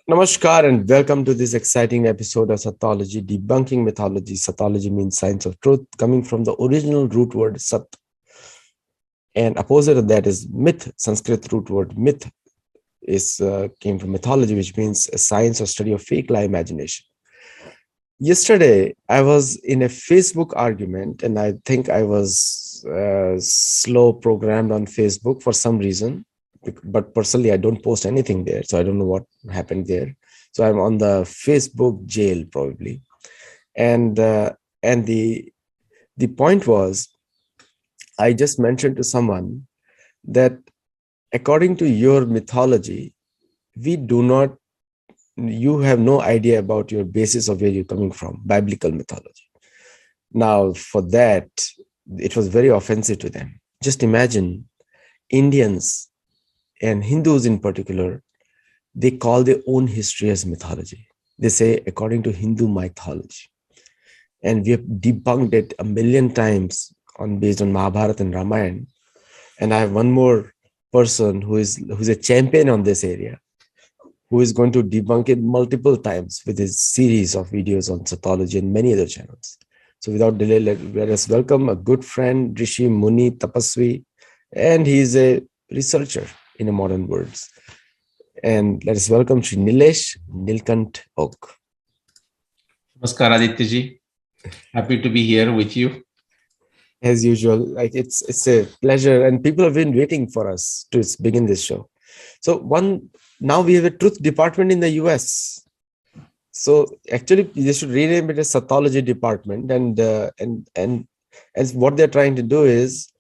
Namaskar and welcome to this exciting episode of Sattology, debunking mythology. Sattology means science of truth, coming from the original root word Sat. And opposite of that is myth. Sanskrit root word myth is came from mythology, which means a science or study of fake lie imagination. Yesterday, I was in a Facebook argument, and I think I was slow programmed on Facebook for some reason. But personally, I don't post anything there, so I don't know what happened there. So I'm on the Facebook jail probably, and the point was, I just mentioned to someone that according to your mythology, we do not. You have no idea about your basis of where you're coming from, biblical mythology. Now, for that, it was very offensive to them. Just imagine Indians and Hindus in particular, they call their own history as mythology. They say, according to Hindu mythology. And we have debunked it a million times based on Mahabharat and Ramayana. And I have one more person who's a champion on this area, who is going to debunk it multiple times with his series of videos on Sattology and many other channels. So without delay, let us welcome a good friend, Rishi Muni Tapasvi, and he is a researcher in a modern words. And let us welcome Shri Nilesh Oak. Namaskar, Aditya. Happy to be here with you. As usual, like it's a pleasure, and people have been waiting for us to begin this show. So now we have a truth department in the US. So actually, they should rename it as Sattology department, and what they're trying to do is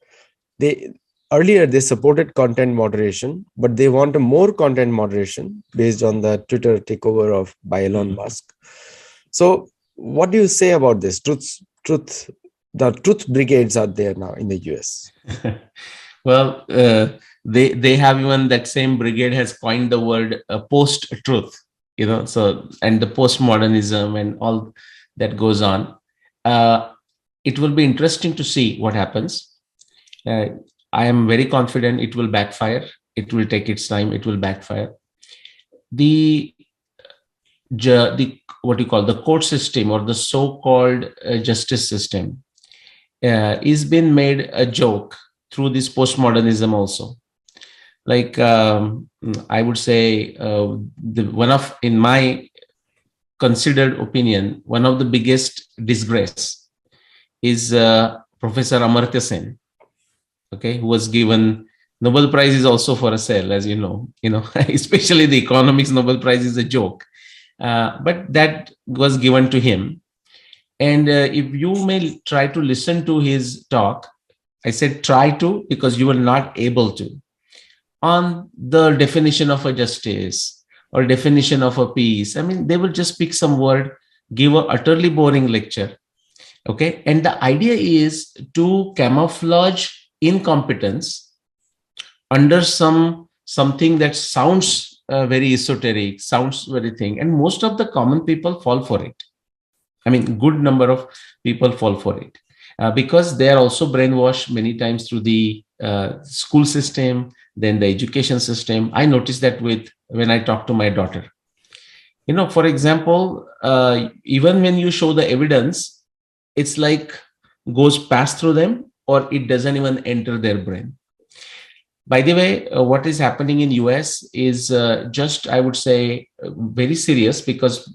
earlier they supported content moderation, but they want a more content moderation based on the Twitter takeover by Elon Musk. So what do you say about this? The truth brigades are there now in the US. Well, they have even that same brigade has coined the word post-truth, so, and the postmodernism and all that goes on. It will be interesting to see what happens. I am very confident it will backfire. It will take its time. It will backfire. The what you call the court system or the so-called justice system is been made a joke through this postmodernism also. Like I would say, in my considered opinion, one of the biggest disgrace is Professor Amartya Sen, who was given Nobel Prize is also for a sale, as you know, especially the economics Nobel Prize is a joke, but that was given to him. And if you may try to listen to his talk, I said try to because you were not able to, on the definition of a justice or definition of a peace. I mean, they will just pick some word, give a utterly boring lecture. Okay. And the idea is to camouflage incompetence under something that sounds very esoteric, sounds very thing. And most of the common people fall for it. I mean, good number of people fall for it because they are also brainwashed many times through the school system, then the education system. I noticed that when I talk to my daughter. For example, even when you show the evidence, it's like goes past through them or it doesn't even enter their brain. By the way, what is happening in US is just, I would say, very serious because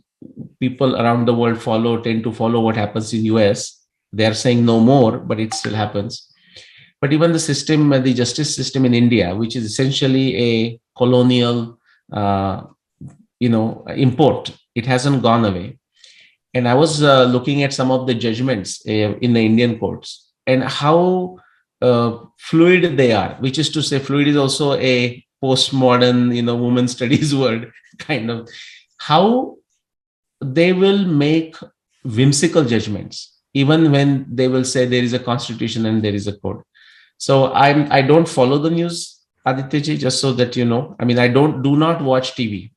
people around the world tend to follow what happens in US. They are saying no more, but it still happens. But even the system, the justice system in India, which is essentially a colonial, import, it hasn't gone away. And I was looking at some of the judgments in the Indian courts and how fluid they are, which is to say fluid is also a postmodern, women studies word, kind of, how they will make whimsical judgments, even when they will say there is a constitution and there is a code. So I don't follow the news, Aditya, just so that you know. I mean, I do not watch TV,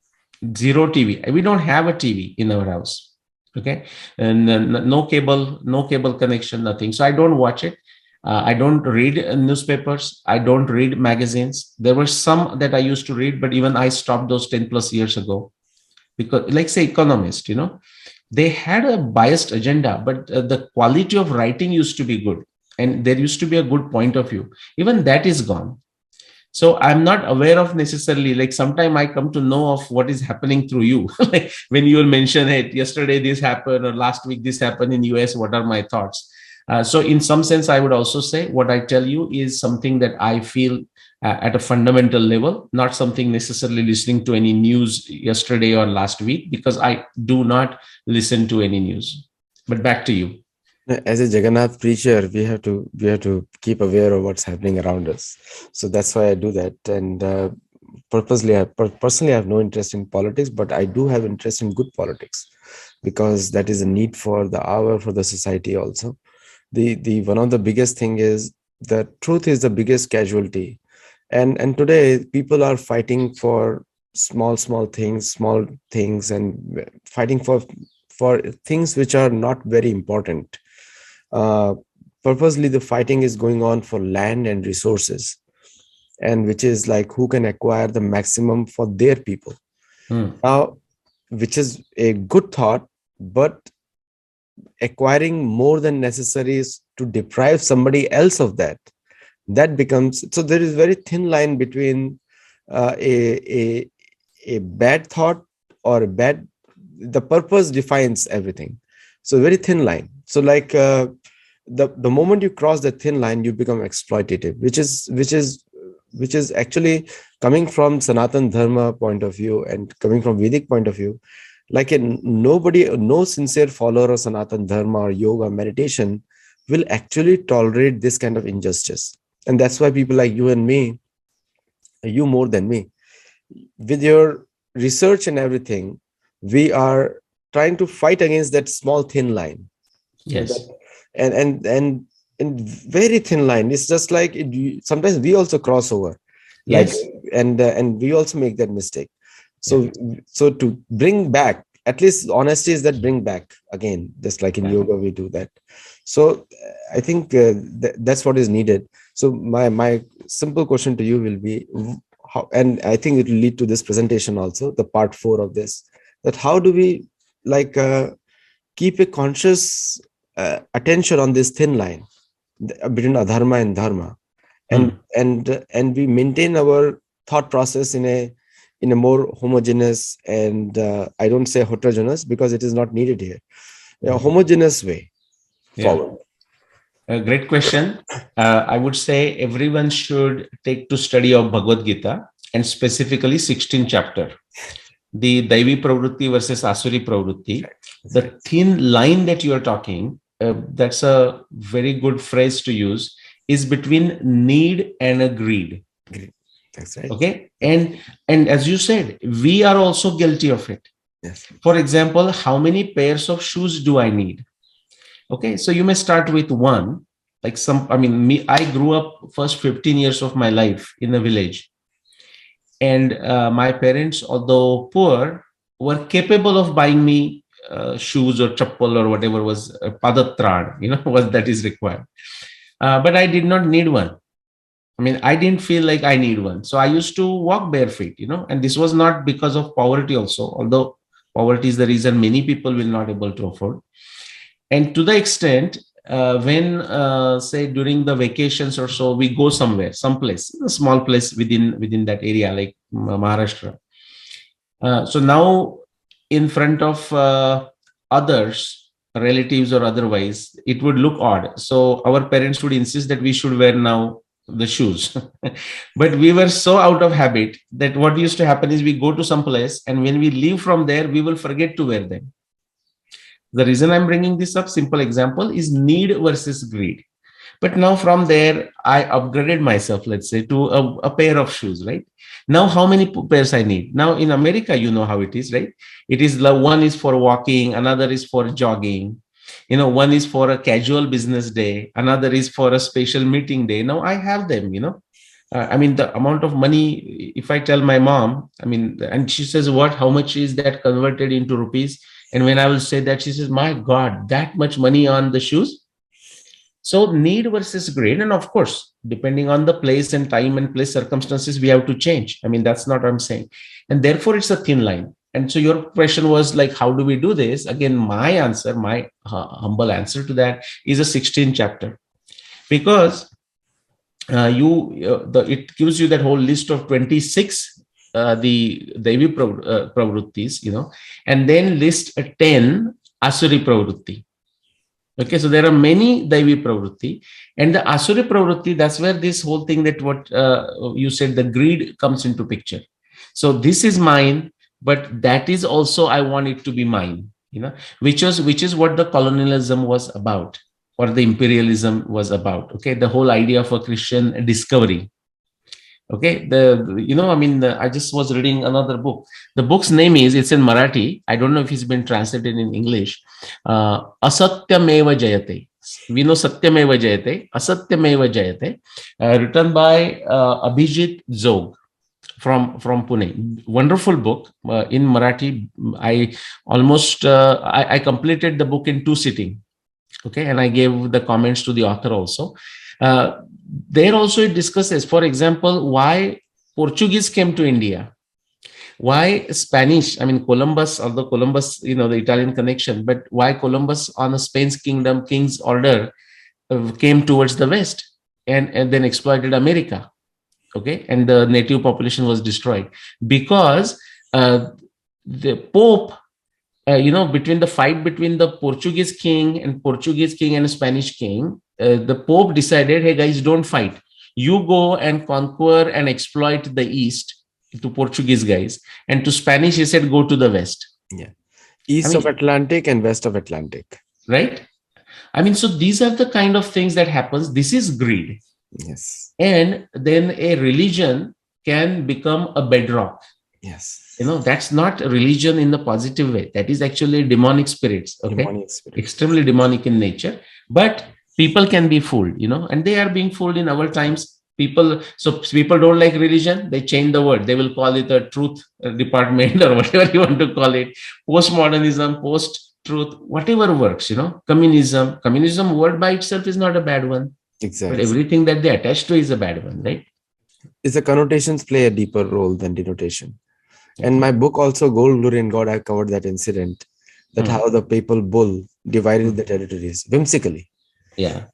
zero TV. We don't have a TV in our house, okay, and no cable connection, nothing. So I don't watch it. I don't read newspapers. I don't read magazines. There were some that I used to read, but even I stopped those 10 plus years ago. because, like say economist, they had a biased agenda, but the quality of writing used to be good, and there used to be a good point of view. Even that is gone. So I'm not aware of necessarily, like sometime I come to know of what is happening through you. Like when you will mention, hey, yesterday this happened or last week this happened in US, what are my thoughts? So in some sense, I would also say what I tell you is something that I feel at a fundamental level, not something necessarily listening to any news yesterday or last week, because I do not listen to any news. But back to you. As a Jagannath preacher, we have to keep aware of what's happening around us. So that's why I do that. And personally, I have no interest in politics, but I do have interest in good politics, because that is a need for the hour, for the society also. The one of the biggest thing is, the truth is the biggest casualty. And today people are fighting for small things, and fighting for things which are not very important. uh, Purposely the fighting is going on for land and resources, and which is like who can acquire the maximum for their people. Hmm. Now, which is a good thought, but acquiring more than necessary is to deprive somebody else of that. That becomes, so there is very thin line between a bad thought or a bad, the purpose defines everything. So very thin line. So like the moment you cross the thin line, you become exploitative, which is actually coming from Sanatan Dharma point of view and coming from Vedic point of view. Like no sincere follower of Sanatan Dharma or yoga meditation will actually tolerate this kind of injustice. And that's why people like you and me, you more than me, with your research and everything, we are trying to fight against that small thin line. Yes. And very thin line. It's just like sometimes we also cross over, like, Yes. and we also make that mistake. Yeah. So to bring back, at least honesty is that bring back again, just like in Yeah. yoga we do that. So I think that's what is needed. So my simple question to you will be, how, and I think it will lead to this presentation also, the part 4 of this, that how do we like keep a conscious attention on this thin line between adharma and dharma, and Hmm. and we maintain our thought process in a more homogeneous and I don't say heterogeneous because it is not needed here, a Yeah. homogeneous way Yeah. forward. A great question. I would say everyone should take to study of Bhagavad Gita, and specifically 16th chapter, the Daivi Pravrutti versus Asuri Pravrutti. That's right. The thin line that you are talking, that's a very good phrase to use, is between need and a greed. Great. That's right. Okay. And as you said, we are also guilty of it. Yes. For example, how many pairs of shoes do I need? Okay, so you may start with one. Like I grew up first 15 years of my life in a village. And my parents, although poor, were capable of buying me shoes or chappal or whatever was padatran, what that is required. But I did not need one. I didn't feel like I need one. So I used to walk barefoot, and this was not because of poverty also, although poverty is the reason many people will not able to afford. And to the extent when say during the vacations or so, we go somewhere, someplace, a small place within that area, like Maharashtra. So now in front of others, relatives or otherwise, it would look odd. So our parents would insist that we should wear now the shoes. But we were so out of habit that what used to happen is we go to some place, and when we leave from there, we will forget to wear them. The reason I'm bringing this up, simple example, is need versus greed. But now from there, I upgraded myself, let's say, to a pair of shoes, right? Now, how many pairs I need? Now in America, you know how it is, right? It is one is for walking, another is for jogging. One is for a casual business day, another is for a special meeting day. Now I have them. The amount of money, if I tell my mom, and she says, what, how much is that converted into rupees? And when I will say that, she says, my God, that much money on the shoes? So need versus greed. And of course, depending on the place and time and place circumstances, we have to change. That's not what I'm saying. And therefore, it's a thin line. And so your question was like, how do we do this? Again, my answer, my humble answer to that is a 16th chapter, because it gives you that whole list of 26 the Devi pravrittis, and then list 10 Asuri pravritti. Okay, so there are many Devi pravritti, and the Asuri pravritti, that's where this whole thing that what you said, the greed comes into picture. So this is mine, but that is also, I want it to be mine, which is what the colonialism was about, or the imperialism was about. Okay, the whole idea of a Christian discovery. Okay, I just was reading another book. The book's name it's in Marathi. I don't know if it's been translated in English. Asatyameva Jayate. We know Satyameva Jayate, Asatyameva Jayate, written by Abhijit Zog from Pune. Wonderful book in Marathi. I completed the book in 2 sittings. Okay, and I gave the comments to the author also. There also it discusses, for example, why Portuguese came to India, why Spanish, Columbus, although Columbus, the Italian connection, but why Columbus on a Spain's king's order came towards the West and then exploited America. Okay, and the native population was destroyed because the Pope, between the fight between the Portuguese king and Spanish king, the Pope decided, hey guys, don't fight. You go and conquer and exploit the East to Portuguese guys. And to Spanish, he said, go to the West. Yeah. East of Atlantic and west of Atlantic. Right? So these are the kind of things that happens. This is greed. Yes. And then a religion can become a bedrock. Yes. That's not religion in the positive way. That is actually demonic spirits. Okay. Demonic spirits. Extremely demonic in nature. But people can be fooled, and they are being fooled in our times. People don't like religion. They change the word. They will call it a truth department or whatever you want to call it. Postmodernism, post-truth, whatever works, Communism word by itself is not a bad one. Exactly. But everything that they attach to is a bad one, right? Is the connotations play a deeper role than denotation. And my book also, Gold, Glory and God, I covered that incident, that how the papal bull divided the territories whimsically. Yeah.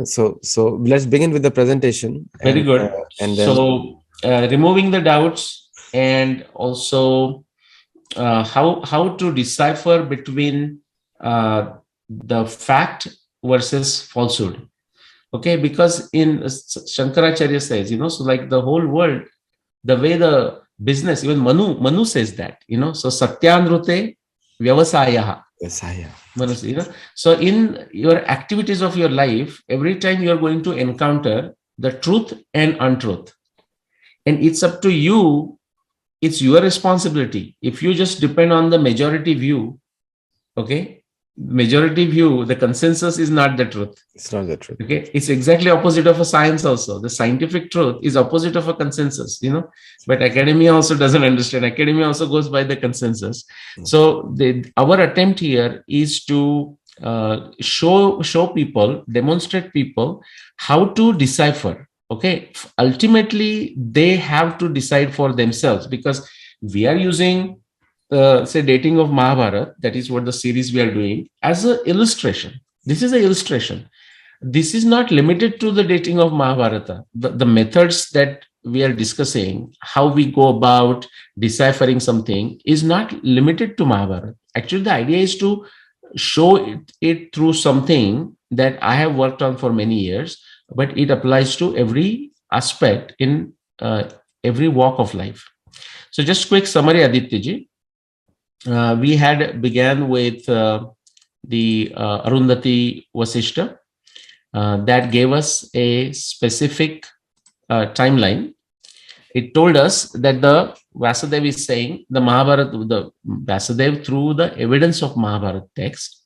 So let's begin with the presentation. Very good. And then removing the doubts, and also how to decipher between the fact versus falsehood. Okay, because in Shankaracharya says, so like the whole world, the way the business, even Manu says that, so Satyanrute Vyavasayaha. So in your activities of your life, every time you're going to encounter the truth and untruth. And it's up to you, it's your responsibility. If you just depend on the majority view, okay, the consensus is not the truth. It's not the truth. Okay, it's exactly opposite of a science also. The scientific truth is opposite of a consensus, but academia also doesn't understand. Academia also goes by the consensus. So our attempt here is to show people, demonstrate people how to decipher. Okay, ultimately they have to decide for themselves, because we are using say dating of Mahabharat, that is what the series we are doing, as an illustration. This is an illustration. This is not limited to the dating of Mahabharata. The methods that we are discussing, how we go about deciphering something, is not limited to Mahabharata. Actually, the idea is to show it through something that I have worked on for many years, but it applies to every aspect in every walk of life. So just quick summary, Aditya-ji. We had began with the Arundhati Vasishta that gave us a specific timeline. It told us that the Vasudev is saying the Vasudev, through the evidence of Mahabharat text,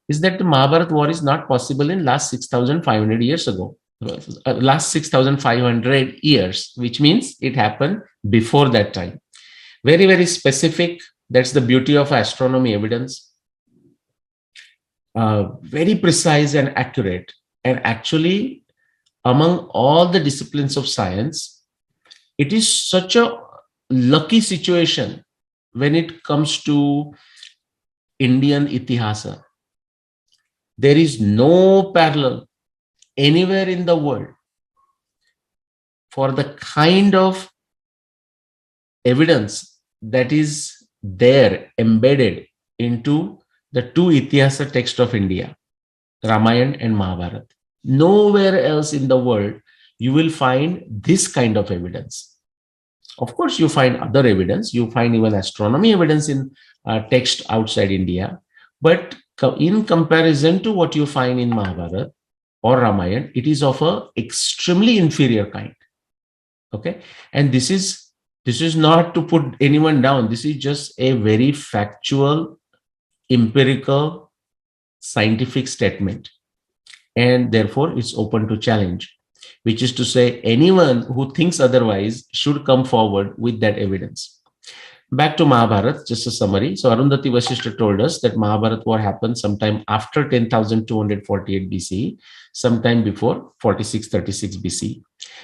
is that the Mahabharat war is not possible in last 6,500 years ago. Last 6,500 years, which means it happened before that time. Very, very specific. That's the beauty of astronomy evidence. Very precise and accurate. And actually, among all the disciplines of science, it is such a lucky situation when it comes to Indian Itihasa, there is no parallel anywhere in the world for the kind of evidence that is there embedded into the two Itihasa texts of India, Ramayana and Mahabharata. Nowhere else in the world you will find this kind of evidence. Of course, you find other evidence. You find even astronomy evidence in text outside India. But in comparison to what you find in Mahabharata or Ramayana, it is of a extremely inferior kind. Okay, and this is not to put anyone down. This is just a very factual, empirical, scientific statement, and therefore it's open to challenge. Which is to say, anyone who thinks otherwise should come forward with that evidence. Back to Mahabharata, just a summary. So Arundhati Vasishtha told us that Mahabharat War happened sometime after 10,248 BCE, sometime before 4636 BCE.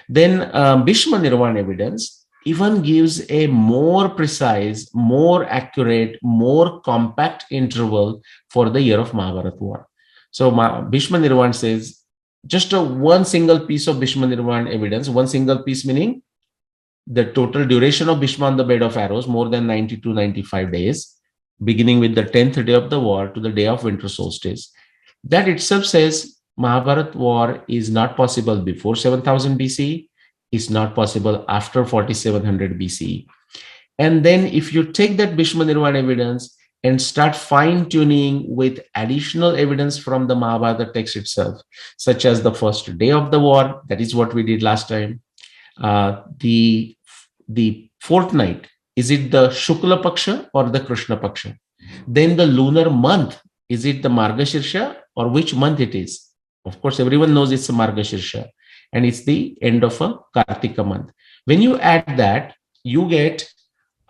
Then Bhishma Nirvana evidence even gives a more precise, more accurate, more compact interval for the year of Mahabharat War. So Bhishma Nirvana says, just one single piece of Bhishma Nirvana evidence, one single piece meaning the total duration of Bhishma on the bed of arrows, more than 92, 95 days, beginning with the 10th day of the war to the day of winter solstice. That itself says Mahabharat War is not possible before 7000 BCE, is not possible after 4700 BCE. And then if you take that Bhishma Nirvana evidence and start fine-tuning with additional evidence from the Mahabharata text itself, such as the first day of the war, that is what we did last time. The fortnight, is it the Shukla Paksha or the Krishna Paksha? Then the lunar month, is it the Margashirsha or which month it is? Of course, everyone knows it's a Margashirsha, and it's the end of a Kartika month. When you add that, you get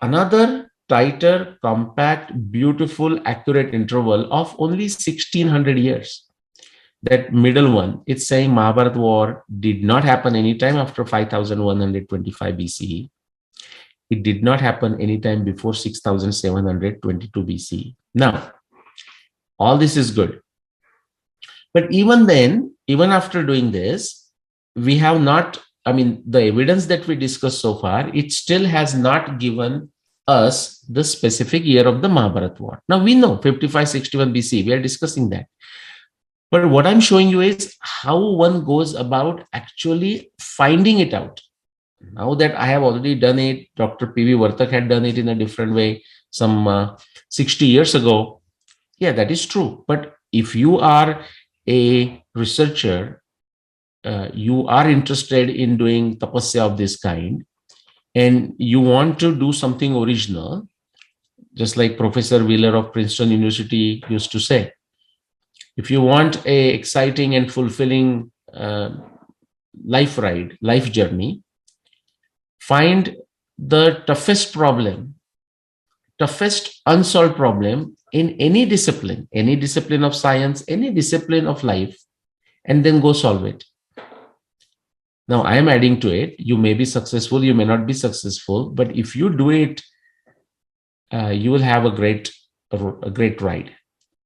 another tighter, compact, beautiful, accurate interval of only 1600 years. That middle one, it's saying Mahabharat War did not happen anytime after 5125 BCE. It did not happen anytime before 6722 BCE. Now, all this is good. But even then, even after doing this, we have not, the evidence that we discussed so far, it still has not given us the specific year of the Mahabharat War. Now we know 5561 BC, we are discussing that. But what I'm showing you is how one goes about actually finding it out. Now that I have already done it, Dr. P.V. Vartak had done it in a different way some 60 years ago. Yeah, that is true. But if you are a researcher, you are interested in doing tapasya of this kind, and you want to do something original, just like Professor Wheeler of Princeton University used to say, if you want a exciting and fulfilling life ride, life journey, find the toughest problem, toughest unsolved problem in any discipline of science, any discipline of life, and then go solve it. Now, I am adding to it. You may be successful, you may not be successful, but if you do it, you will have a great ride.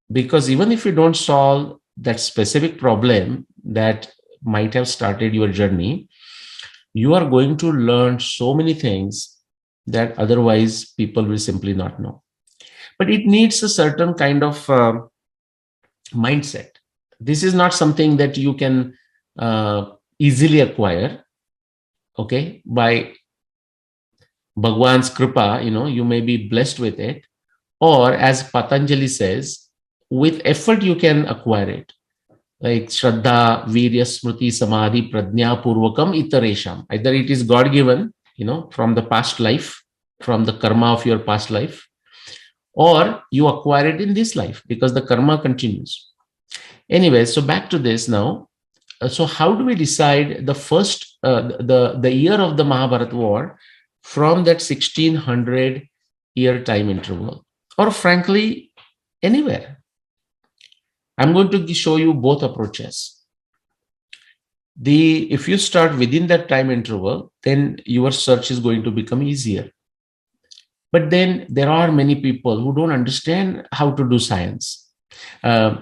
Because even if you don't solve that specific problem that might have started your journey, you are going to learn so many things that otherwise people will simply not know. But it needs a certain kind of mindset. This is not something that you can easily acquire, okay, by Bhagwan's kripa. You may be blessed with it, or as Patanjali says, with effort you can acquire it, like Shraddha, Virya, Smriti, Samadhi, Pradnya, Purvakam, Itaresham. Either it is God given, from the past life, from the karma of your past life, or you acquire it in this life because the karma continues. Anyway, so back to this now. So how do we decide the first, the year of the Mahabharat War from that 1600 year time interval, or frankly, anywhere? I'm going to show you both approaches. If you start within that time interval, then your search is going to become easier. But then there are many people who don't understand how to do science. Uh,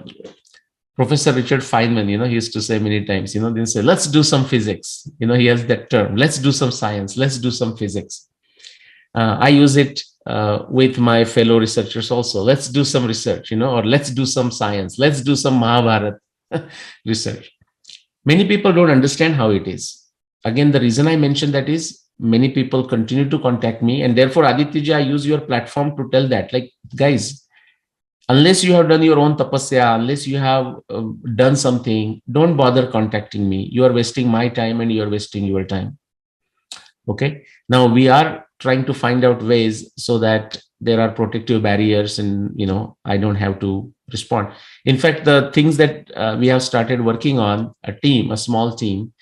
Professor Richard Feynman, he used to say many times, they say, let's do some physics. He has that term, let's do some science, let's do some physics. I use it with my fellow researchers also. Let's do some research, or let's do some science, let's do some Mahabharat research. Many people don't understand how it is. Again, the reason I mentioned that is many people continue to contact me, and therefore, Aditya, I use your platform to tell that, like, guys, unless you have done your own tapasya, unless you have done something, don't bother contacting me. You are wasting my time and you are wasting your time. Okay. Now we are trying to find out ways so that there are protective barriers and, I don't have to respond. In fact, the things that we have started working on, a small team,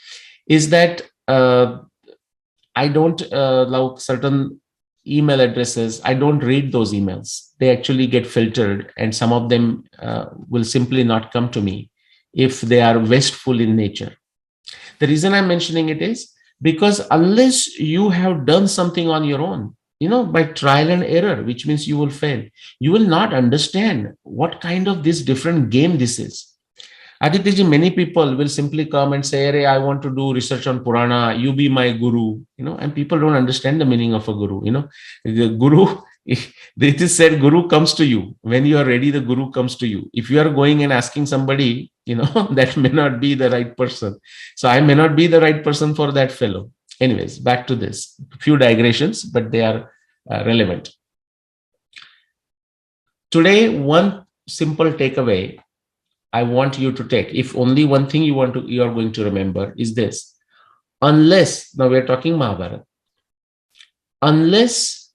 is that I don't allow certain email addresses. I don't read those emails. They actually get filtered, and some of them will simply not come to me if they are wasteful in nature. The reason I'm mentioning it is because unless you have done something on your own, by trial and error, which means you will fail, you will not understand what kind of this different game this is. Aditya, many people will simply come and say, hey, I want to do research on Purana, you be my guru, and people don't understand the meaning of a guru. The guru, it is said, guru comes to you. When you are ready, the guru comes to you. If you are going and asking somebody, that may not be the right person. So I may not be the right person for that fellow. Anyways, back to this. A few digressions, but they are relevant. Today, one simple takeaway I want you to take, if only one thing you are going to remember, is this. Unless, now we're talking Mahabharata, unless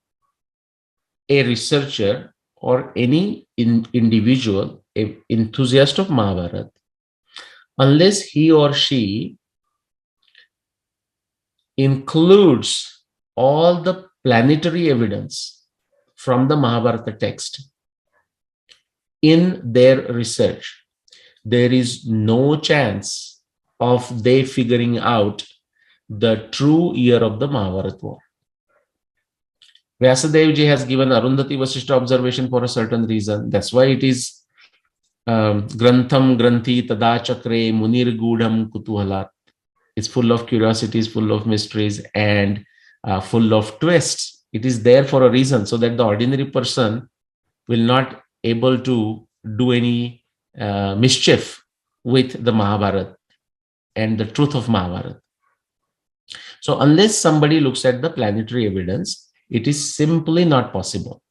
a researcher or any individual, an enthusiast of Mahabharata, unless he or she includes all the planetary evidence from the Mahabharata text in their research, there is no chance of they figuring out the true year of the Mahabharat War. Vyasadevji has given Arundhati Vasishta observation for a certain reason. That's why it is Grantham Granthi Tada Chakre Munir Gudham Kutuhalat. It's full of curiosities, full of mysteries, and full of twists. It is there for a reason, so that the ordinary person will not able to do any mischief with the Mahabharata and the truth of Mahabharata. So unless somebody looks at the planetary evidence, it is simply not possible.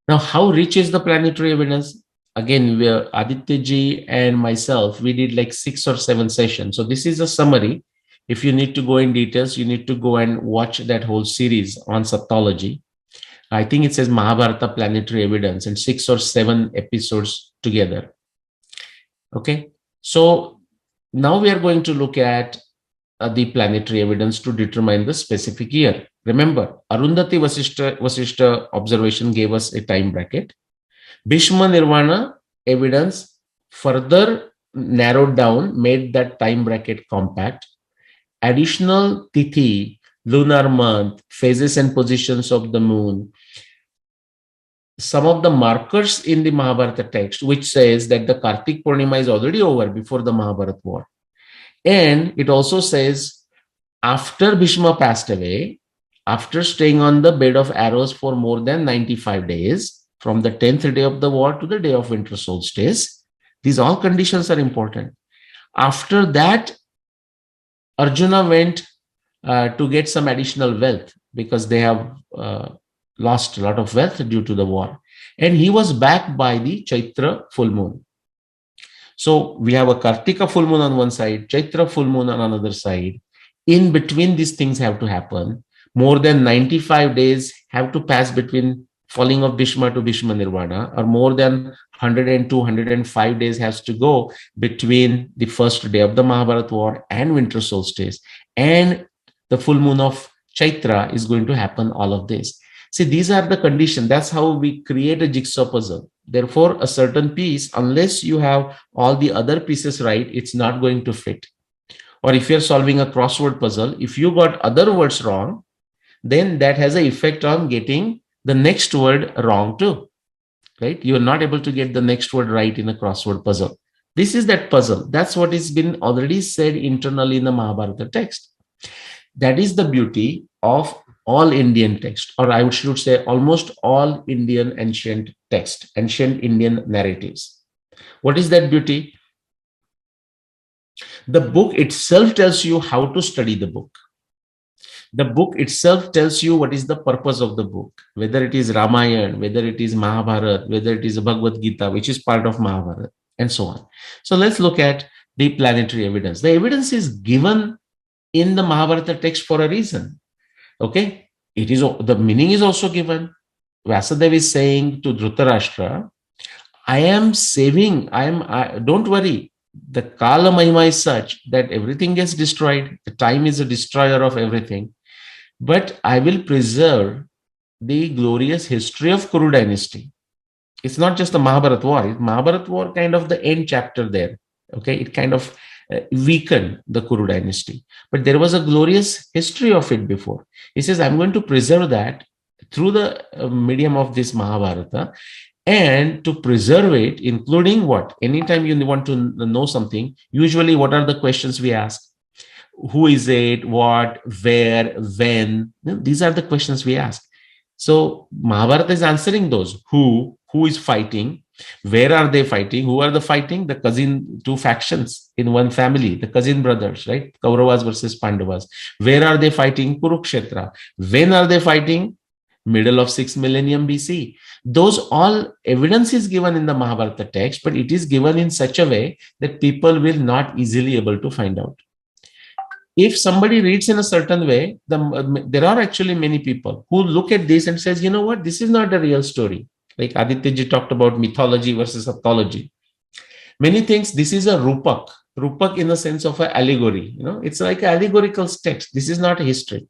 Now, how rich is the planetary evidence? Again, Aditya ji and myself, we did like 6 or 7 sessions. So this is a summary. If you need to go in details, you need to go and watch that whole series on Sattology. I think it says Mahabharata Planetary Evidence, and 6 or 7 episodes together. Okay, so now we are going to look at the planetary evidence to determine the specific year. Remember, Arundhati Vasishta observation gave us a time bracket. Bhishma Nirvana evidence further narrowed down, made that time bracket compact. Additional tithi, lunar month, phases and positions of the moon, some of the markers in the Mahabharata text, which says that the Kartik Purnima is already over before the Mahabharat War. And it also says after Bhishma passed away, after staying on the bed of arrows for more than 95 days, from the 10th day of the war to the day of winter solstice, these all conditions are important. After that, Arjuna went to get some additional wealth because they have lost a lot of wealth due to the war. And he was back by the Chaitra full moon. So we have a Kartika full moon on one side, Chaitra full moon on another side. In between, these things have to happen. More than 95 days have to pass between falling of Bhishma to Bhishma Nirvana, or more than 102, 105 days has to go between the first day of the Mahabharat War and winter solstice. And the full moon of Chaitra is going to happen, all of this. See, these are the conditions. That's how we create a jigsaw puzzle. Therefore, a certain piece, unless you have all the other pieces right, it's not going to fit. Or if you're solving a crossword puzzle, if you got other words wrong, then that has an effect on getting the next word wrong too, right? You are not able to get the next word right in a crossword puzzle. This is that puzzle. That's what has been already said internally in the Mahabharata text. That is the beauty of all Indian text, or I should say almost all Indian ancient text, ancient Indian narratives. What is that beauty? The book itself tells you how to study the book. The book itself tells you what is the purpose of the book, whether it is Ramayana, whether it is Mahabharata, whether it is Bhagavad Gita, which is part of Mahabharata, and so on. So let's look at the planetary evidence. The evidence is given in the Mahabharata text for a reason. Okay, it is, the meaning is also given. Vasudev is saying to Dhritarashtra, I am saving, don't worry. The Kala Mahima is such that everything gets destroyed. The time is a destroyer of everything. But I will preserve the glorious history of Kuru dynasty. It's not just the Mahabharat War. Mahabharat War kind of the end chapter there. Okay, it kind of weakened the Kuru dynasty. But there was a glorious history of it before. He says, I'm going to preserve that through the medium of this Mahabharata. And to preserve it, including what? Anytime you want to know something, usually what are the questions we ask? Who is it? What? Where? When? These are the questions we ask. So Mahabharata is answering those. Who is fighting? Where are they fighting? Who are the fighting? The cousin, two factions in one family, the cousin brothers, right? Kauravas versus Pandavas. Where are they fighting? Kurukshetra. When are they fighting? Middle of 6th millennium BC. Those all evidence is given in the Mahabharata text, but it is given in such a way that people will not easily able to find out. If somebody reads in a certain way, there are actually many people who look at this and says, you know what, this is not a real story. Like Adityaji talked about mythology versus Sattology. Many things, this is a rupak in the sense of an allegory. It's like an allegorical text. This is not a history.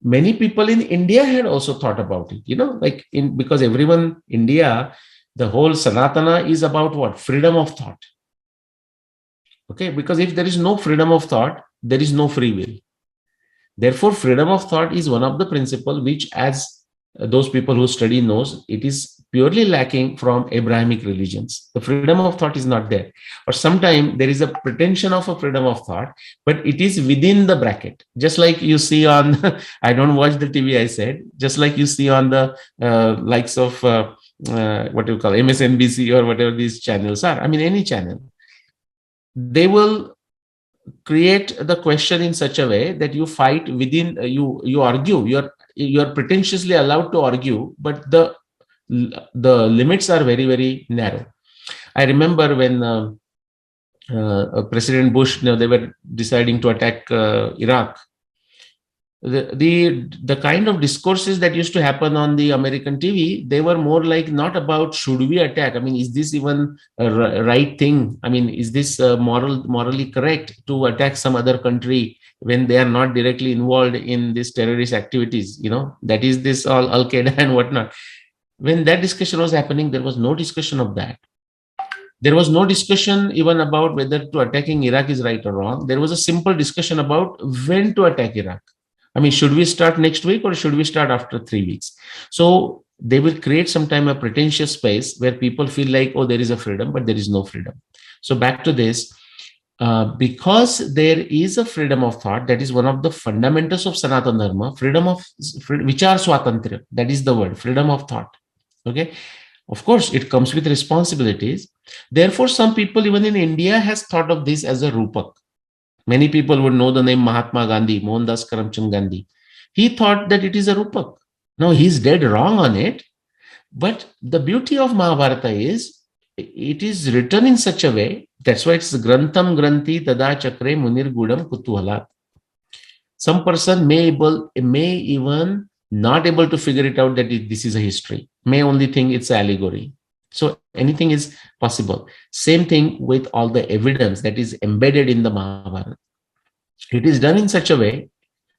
Many people in India had also thought about it, because everyone, India, the whole Sanatana is about what? Freedom of thought. Okay, because if there is no freedom of thought, there is no free will. Therefore, freedom of thought is one of the principles which, as those people who study knows, it is purely lacking from Abrahamic religions. The freedom of thought is not there. Or sometimes there is a pretension of a freedom of thought, but it is within the bracket. Just like you see on, I don't watch the TV, I said, just like you see on the likes of, what do you call, MSNBC or whatever these channels are. I mean, any channel. They will create the question in such a way that you fight within, you argue, you're pretentiously allowed to argue, but the limits are very, very narrow. I remember when President Bush, they were deciding to attack Iraq. The kind of discourses that used to happen on the American TV, they were more like not about should we attack. I mean, is this even a right thing? I mean, is this morally correct to attack some other country when they are not directly involved in these terrorist activities? That is this all Al-Qaeda and whatnot. When that discussion was happening, there was no discussion of that. There was no discussion even about whether to attacking Iraq is right or wrong. There was a simple discussion about when to attack Iraq. I mean, should we start next week or should we start after 3 weeks? So they will create sometime a pretentious space where people feel like, oh, there is a freedom, but there is no freedom. So back to this, because there is a freedom of thought, that is one of the fundamentals of Sanatana Dharma, vichar swatantra, that is the word, freedom of thought. Okay. Of course, it comes with responsibilities. Therefore, some people even in India has thought of this as a rupak. Many people would know the name Mahatma Gandhi, Mohandas Karamchand Gandhi. He thought that it is a rupak. Now, he's dead wrong on it. But the beauty of Mahabharata is, it is written in such a way, that's why it's Grantham Granthi Tada Chakre Munir Gudam Kutuhala. Some person may even not able to figure it out that this is a history, may only think it's an allegory. So anything is possible. Same thing with all the evidence that is embedded in the Mahabharata. It is done in such a way,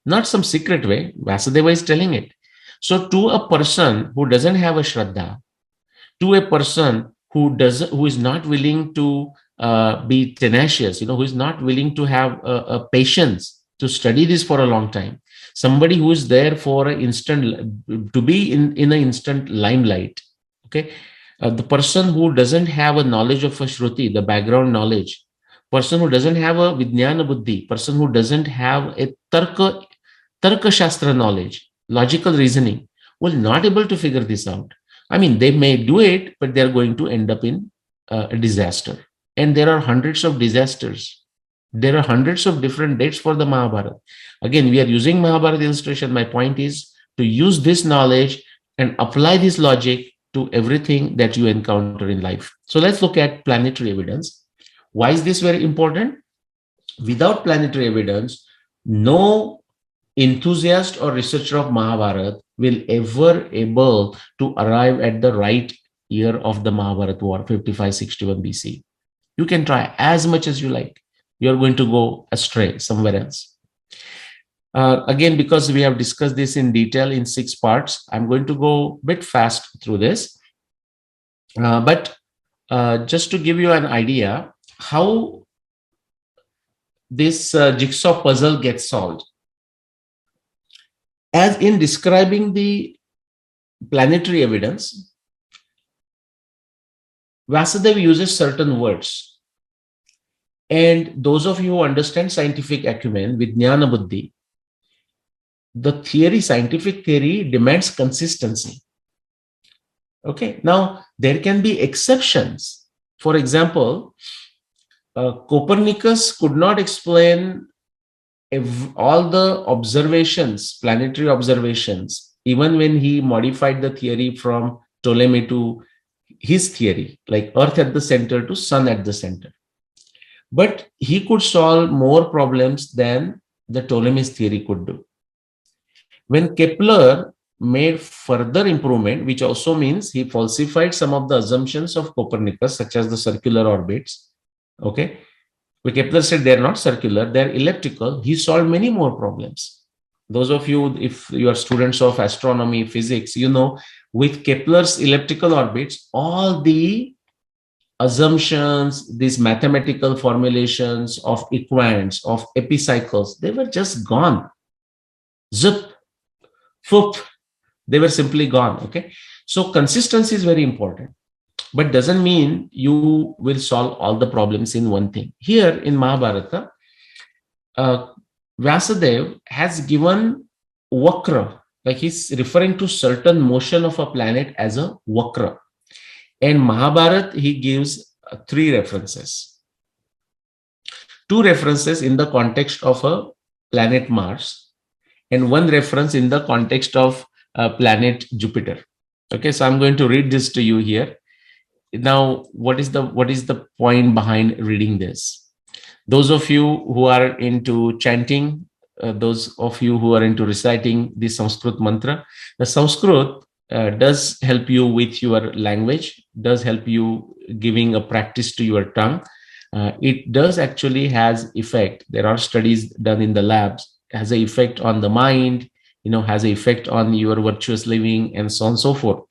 not some secret way. Vasudeva is telling it. So to a person who doesn't have a Shraddha, to a person who is not willing to be tenacious, who is not willing to have a patience to study this for a long time. somebody who is there for an instant, to be in an instant limelight. Okay, the person who doesn't have a knowledge of a shruti, the background knowledge, person who doesn't have a vijnana buddhi, person who doesn't have a tarka shastra knowledge, logical reasoning, will not able to figure this out. I mean, they may do it, but they're going to end up in a disaster. And there are hundreds of disasters. There are hundreds of different dates for the Mahabharata. Again, we are using Mahabharata illustration. My point is to use this knowledge and apply this logic to everything that you encounter in life. So let's look at planetary evidence. Why is this very important? Without planetary evidence, no enthusiast or researcher of Mahabharata will ever able to arrive at the right year of the Mahabharat War, 5561 BC. You can try as much as you like. You're going to go astray somewhere else. Again, because we have discussed this in detail in 6 parts, I'm going to go a bit fast through this. But just to give you an idea how this jigsaw puzzle gets solved. As in describing the planetary evidence, Vasudev uses certain words. And those of you who understand scientific acumen with Jnana Buddhi, the theory, scientific theory demands consistency. Okay, now there can be exceptions. For example, Copernicus could not explain all the observations, planetary observations, even when he modified the theory from Ptolemy to his theory, like Earth at the center to Sun at the center. But he could solve more problems than the Ptolemy's theory could do. When Kepler made further improvement, which also means he falsified some of the assumptions of Copernicus, such as the circular orbits, okay, where Kepler said they're not circular, they're elliptical, he solved many more problems. Those of you, if you are students of astronomy, physics, you know, with Kepler's elliptical orbits, all the assumptions, these mathematical formulations of equants, of epicycles, they were just gone. Zip, foop, they were simply gone. Okay, so consistency is very important, but doesn't mean you will solve all the problems in one thing. Here in Mahabharata, Vasudev has given vakra, like he's referring to certain motion of a planet as a vakra. And Mahabharata, he gives 3 references. 2 references in the context of a planet Mars, and 1 reference in the context of planet Jupiter. Okay, so I'm going to read this to you here. Now, what is the point behind reading this? Those of you who are into chanting, those of you who are into reciting the Sanskrit mantra, the Sanskrit does help you with your language, does help you giving a practice to your tongue. It does actually has effect. There are studies done in the labs, has an effect on the mind, has an effect on your virtuous living and so on and so forth.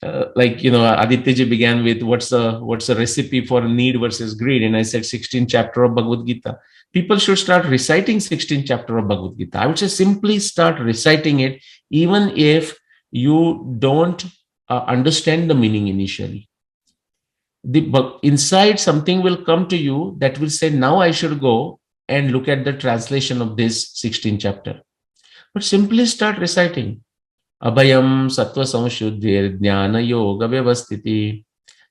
Like, Adityaji began with what's the recipe for need versus greed, and I said 16th chapter of Bhagavad Gita. People should start reciting 16th chapter of Bhagavad Gita. I would say simply start reciting it, even if you don't understand the meaning initially. But inside something will come to you that will say, now I should go and look at the translation of this 16th chapter. But simply start reciting. Abhayam sattva samshuddhir jnana yoga vyavastiti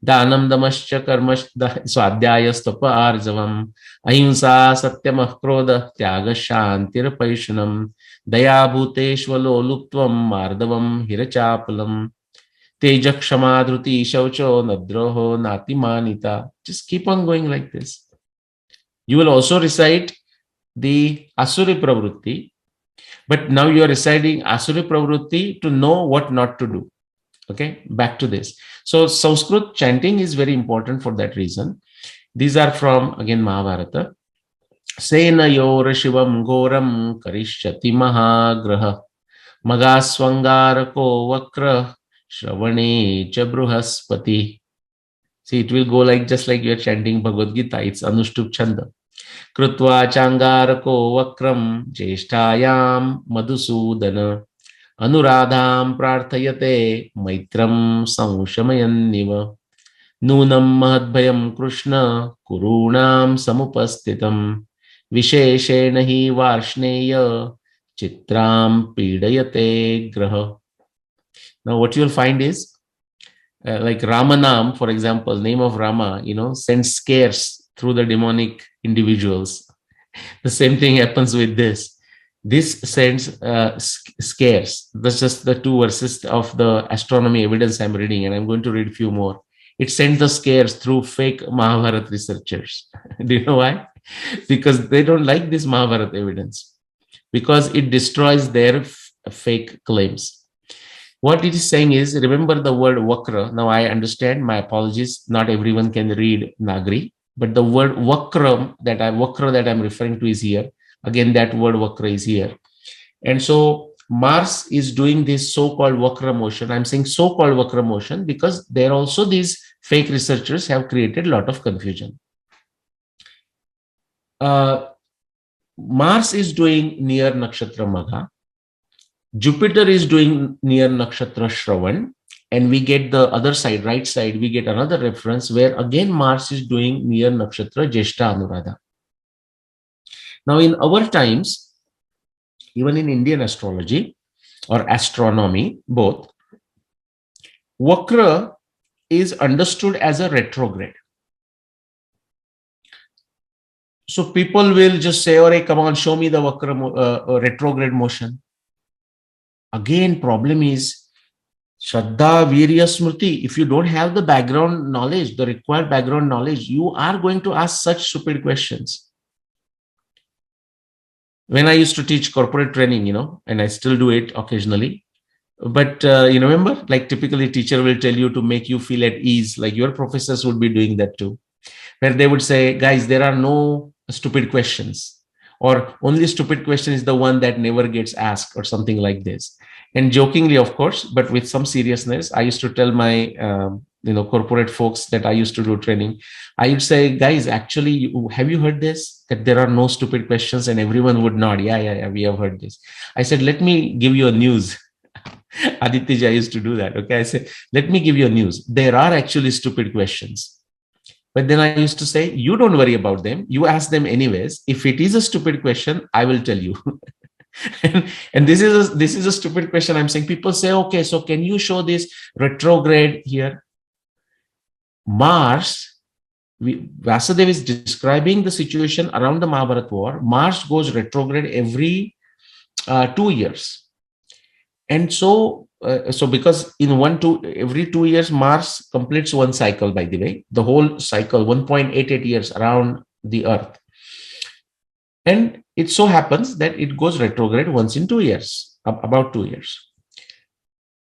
danam damascha karmash swadhyaya stapa arjavam ahimsa satyamah krodha tyaga shantir paishunam daya bhuteshvalo luptvam mardavam hirachapalam teja kshamadruti shaucho nadroho natimanita. Just keep on going like this. You will also recite the asuri pravrutti, but now you are reciting asuri pravrutti to know what not to do. Okay, back to this. So Sanskrit chanting is very important for that reason. These are from, again, Mahabharata. Senayor shivam goram karishyati mahagraha magaswangarako vakra shravane cha bruhaspati. See, it will go like just like you are chanting Bhagavad Gita. It's Anushtup Chanda. कृत्वा चांगारको वक्रम ज्येष्ठायां मधुसूदन अनुराधां प्रार्थयते मैत्रं संशमयन्निव नूनं महद्भयं कृष्ण कुरूणां समुपस्थितं विशेषेण हि वार्ष्णेय चित्रां पीडयते ग्रह. Now what you'll find is like Ramanam, for example, name of Rama, sends scares through the demonic individuals. The same thing happens with this. This sends scares. That's just the two verses of the astronomy evidence I'm reading, and I'm going to read a few more. It sends the scares through fake Mahabharat researchers. Do you know why? Because they don't like this Mahabharat evidence, because it destroys their fake claims. What it is saying is, remember the word vakra. Now I understand, my apologies, not everyone can read Nagri, but the word vakra that I'm referring to is here. Again, that word vakra is here. And so Mars is doing this so-called vakra motion. I'm saying so-called vakra motion because there also these fake researchers have created a lot of confusion. Mars is doing near Nakshatra Magha. Jupiter is doing near Nakshatra Shravan, and we get the other side, right side, we get another reference where again Mars is doing near Nakshatra Jeshta Anuradha. Now in our times, even in Indian astrology or astronomy, both, Vakra is understood as a retrograde. So people will just say, "Oh, come on, show me the Vakra retrograde motion." Again, problem is Shraddha, Virya, Smriti. If you don't have the background knowledge, the required background knowledge, you are going to ask such stupid questions. When I used to teach corporate training, and I still do it occasionally, but you remember, like typically teacher will tell you to make you feel at ease, like your professors would be doing that too, where they would say, guys, there are no stupid questions, or only stupid question is the one that never gets asked, or something like this. And jokingly, of course, but with some seriousness, I used to tell my corporate folks that I used to do training. I would say, guys, actually, have you heard this? That there are no stupid questions, and everyone would nod. Yeah, we have heard this. I said, let me give you a news. Aditya used to do that. Okay, I said, let me give you a news. There are actually stupid questions. But then I used to say, you don't worry about them. You ask them anyways. If it is a stupid question, I will tell you. and this is a stupid question. I'm saying, people say, okay, so can you show this retrograde here? Mars, Vasudev is describing the situation around the Mahabharat War. Mars goes retrograde every 2 years. And so because in every 2 years, Mars completes one cycle, by the way, the whole cycle, 1.88 years around the Earth. And it so happens that it goes retrograde once in 2 years, about 2 years.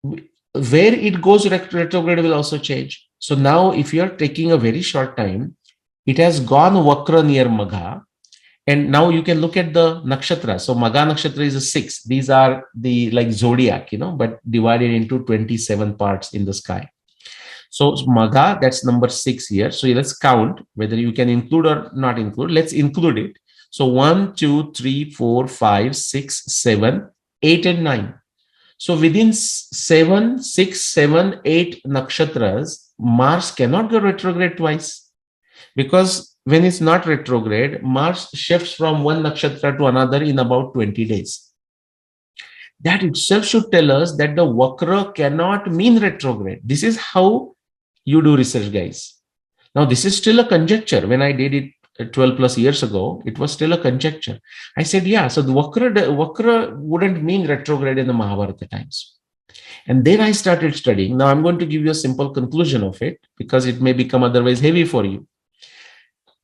Where it goes retrograde will also change. So now if you're taking a very short time, it has gone Vakra near Magha. And now you can look at the nakshatra. So Magha nakshatra is a 6. These are the like zodiac, but divided into 27 parts in the sky. So Magha, that's number 6 here. So let's count whether you can include or not include. Let's include it. So 1, 2, 3, 4, 5, 6, 7, 8, and 9. So within 7, 6, 7, 8 nakshatras, Mars cannot go retrograde twice, because when it's not retrograde, Mars shifts from one nakshatra to another in about 20 days. That itself should tell us that the Vakra cannot mean retrograde. This is how you do research, guys. Now, this is still a conjecture. When I did it 12 plus years ago, it was still a conjecture. I said, yeah, so the Vakra wouldn't mean retrograde in the Mahabharata times. And then I started studying. Now I'm going to give you a simple conclusion of it, because it may become otherwise heavy for you.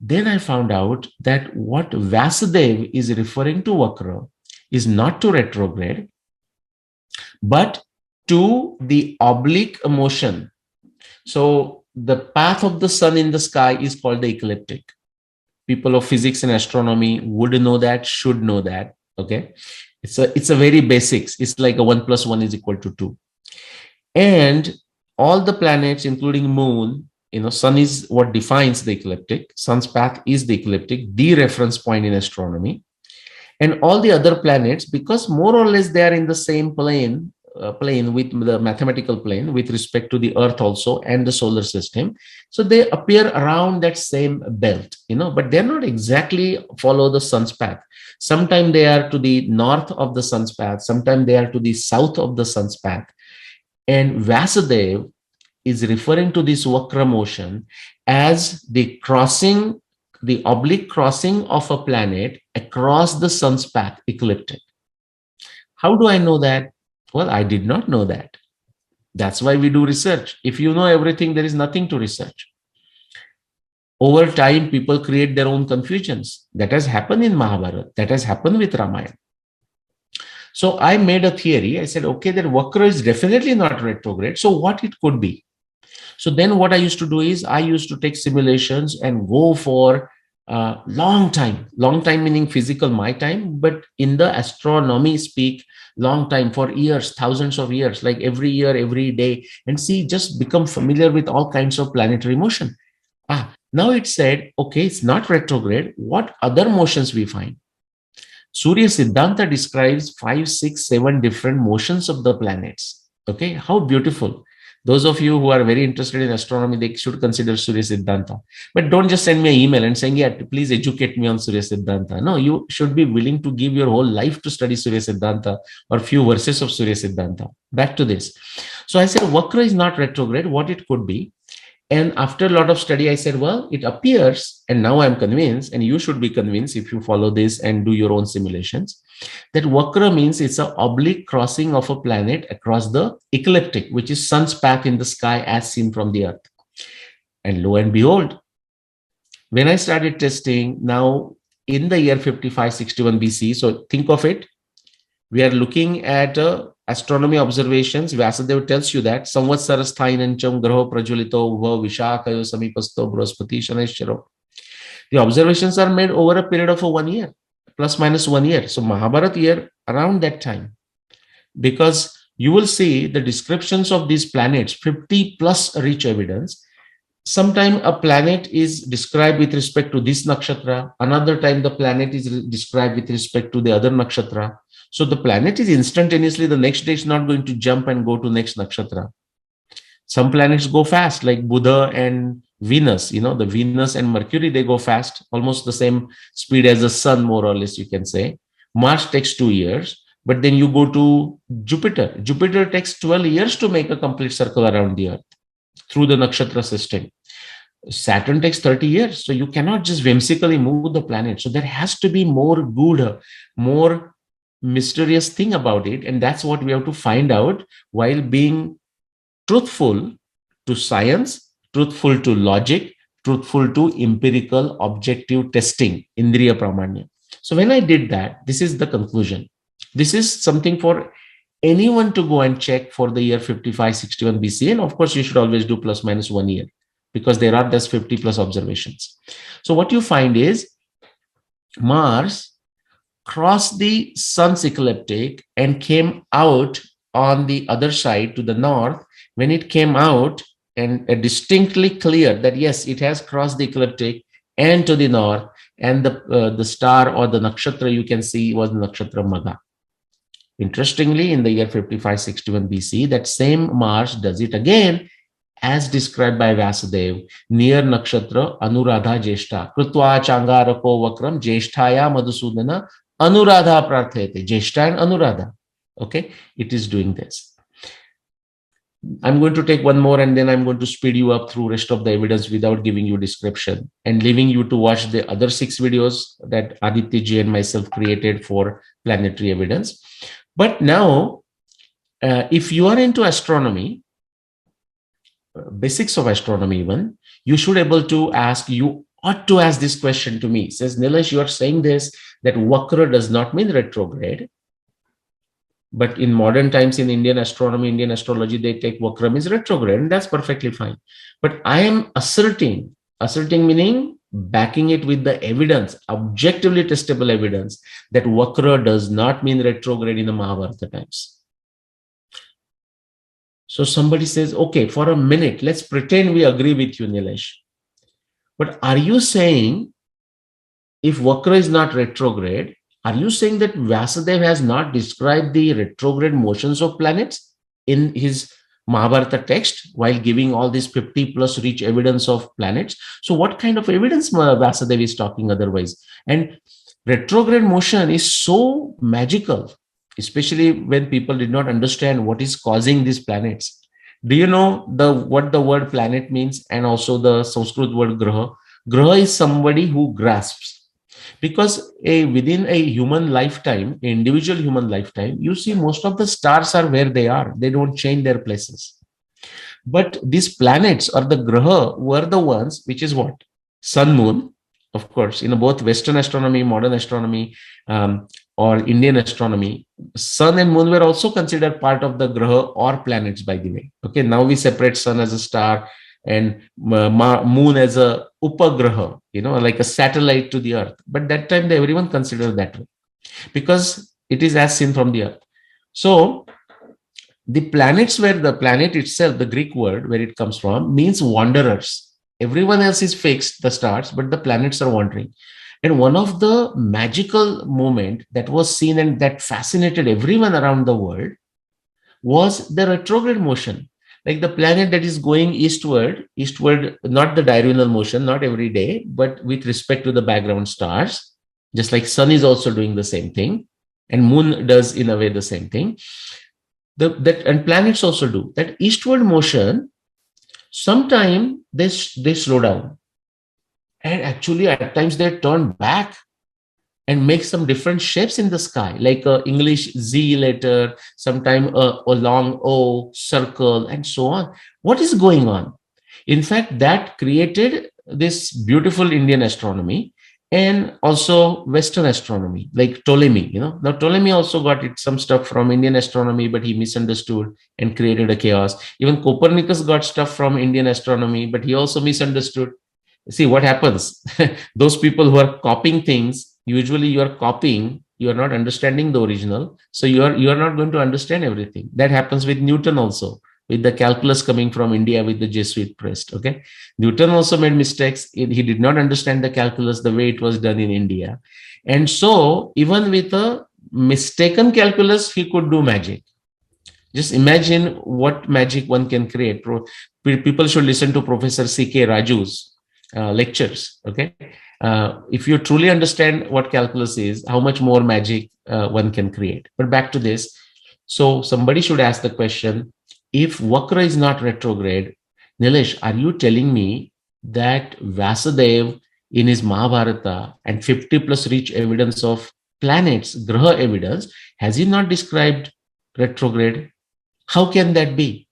Then I found out that what Vasudev is referring to Vakra is not to retrograde, but to the oblique motion. So the path of the sun in the sky is called the ecliptic. People of physics and astronomy would know that, should know that. Okay, it's a very basics. It's like a 1 + 1 = 2. And all the planets, including moon, Sun is what defines the ecliptic. Sun's path is the ecliptic, the reference point in astronomy. And all the other planets, because more or less they are in the same plane with the mathematical plane with respect to the Earth also and the solar system. So they appear around that same belt, but they're not exactly follow the sun's path. Sometimes they are to the north of the sun's path. Sometimes they are to the south of the sun's path. And Vasudev is referring to this Vakra motion as the oblique crossing of a planet across the sun's path, ecliptic. How do I know that? Well, I did not know that. That's why we do research. If you know everything, there is nothing to research. Over time, people create their own confusions. That has happened in Mahabharata. That has happened with Ramayana. So I made a theory. I said, okay, that Vakra is definitely not retrograde. So what it could be? So then what I used to do is I used to take simulations and go for long time meaning physical my time, but in the astronomy speak, long time, for years, thousands of years, like every year, every day, and see, just become familiar with all kinds of planetary motion. Now it said, okay, it's not retrograde. What other motions we find? Surya Siddhanta describes 5, 6, 7 different motions of the planets. Okay, how beautiful. Those of you who are very interested in astronomy, they should consider Surya Siddhanta. But don't just send me an email and saying, yeah, please educate me on Surya Siddhanta. No, you should be willing to give your whole life to study Surya Siddhanta or few verses of Surya Siddhanta. Back to this. So I said, Vakra is not retrograde, what it could be. And after a lot of study, I said, well, it appears, and now I'm convinced, and you should be convinced if you follow this and do your own simulations, that Vakra means it's an oblique crossing of a planet across the ecliptic, which is sun's path in the sky as seen from the Earth. And lo and behold, when I started testing now in the year 5561 BC, so think of it, we are looking at astronomy observations. Vasudev tells you that Samvatsara sthainancham graho prajulito ubha Vishakha samipasto brahaspati shaneshcharo. The observations are made over a period of 1 year, plus minus 1 year. So Mahabharat year around that time, because you will see the descriptions of these planets, 50 plus rich evidence. Sometime a planet is described with respect to this nakshatra. Another time the planet is described with respect to the other nakshatra. So the planet is instantaneously, the next day is not going to jump and go to next nakshatra. Some planets go fast, like Buddha and Venus, the Venus and Mercury, they go fast, almost the same speed as the sun, more or less, you can say. Mars takes 2 years, but then you go to Jupiter. Jupiter takes 12 years to make a complete circle around the Earth through the nakshatra system. Saturn takes 30 years. So you cannot just whimsically move the planet. So there has to be more good, more mysterious thing about it. And that's what we have to find out while being truthful to science, truthful to logic, truthful to empirical objective testing, Indriya Pramanya. So when I did that, this is the conclusion. This is something for anyone to go and check for the year 5561 BC. And of course, you should always do plus minus 1 year, because there are just 50 plus observations. So what you find is Mars crossed the sun's ecliptic and came out on the other side to the north. When it came out, and distinctly clear that yes, it has crossed the ecliptic and to the north, and the star or the nakshatra you can see was the nakshatra Magha. Interestingly, in the year 5561 BC, that same Mars does it again, as described by Vasudev, near nakshatra Anuradha Jeshta. Krutva Changarako Vakram Jeshtaya Madhusudana Anuradha Prarthete. Jeshta and Anuradha. Okay, it is doing this. I'm going to take one more and then I'm going to speed you up through rest of the evidence without giving you description and leaving you to watch the other 6 videos that Aditya ji and myself created for planetary evidence. But now, if you are into astronomy, basics of astronomy even, you should able to ask, you ought to ask this question to me. It says, Nilesh, you are saying this, that Vakra does not mean retrograde. But in modern times, in Indian astronomy, Indian astrology, they take Vakra means retrograde, and that's perfectly fine. But I am asserting meaning backing it with the evidence, objectively testable evidence, that Vakra does not mean retrograde in the Mahabharata times. So somebody says, okay, for a minute, let's pretend we agree with you, Nilesh. But are you saying if Vakra is not retrograde, are you saying that Vyasadeva has not described the retrograde motions of planets in his Mahabharata text while giving all this 50 plus rich evidence of planets? So, what kind of evidence Vyasadeva is talking otherwise? And retrograde motion is so magical, especially when people did not understand what is causing these planets. Do you know what the word planet means, and also the Sanskrit word graha? Graha is somebody who grasps, because within a human lifetime, individual human lifetime, you see most of the stars are where they are. They don't change their places. But these planets or the graha were the ones, which is what? Sun, moon, of course, in both Western astronomy, modern astronomy, or Indian astronomy, sun and moon were also considered part of the graha or planets, by the way. Okay, now we separate sun as a star and moon as a upagraha, like a satellite to the earth. But that time everyone considered that way because it is as seen from the earth. So the planets, where the planet itself, the Greek word where it comes from, means wanderers. Everyone else is fixed, the stars, but the planets are wandering. And one of the magical moment that was seen and that fascinated everyone around the world was the retrograde motion. Like the planet that is going eastward, not the diurnal motion, not every day, but with respect to the background stars, just like sun is also doing the same thing, and moon does in a way the same thing. And planets also do that eastward motion. Sometimes they slow down, and actually at times they turn back and make some different shapes in the sky, like a English Z letter, sometime a long O circle, and so on. What is going on? In fact, that created this beautiful Indian astronomy and also Western astronomy, like Ptolemy. Now Ptolemy also got some stuff from Indian astronomy, but he misunderstood and created a chaos. Even Copernicus got stuff from Indian astronomy, but he also misunderstood. See what happens. Those people who are copying things, usually you are copying, you are not understanding the original, so you are not going to understand everything. That happens with Newton also, with the calculus coming from India with the Jesuit priest. Okay, Newton also made mistakes. He did not understand the calculus the way it was done in India, and so even with a mistaken calculus he could do magic. Just imagine what magic one can create. People should listen to Professor C.K. Raju's lectures. Okay, if you truly understand what calculus is, how much more magic one can create. But back to this. So somebody should ask the question, if Vakra is not retrograde, Nilesh, are you telling me that Vyasadeva in his Mahabharata and 50 plus rich evidence of planets, graha evidence, has he not described retrograde? How can that be?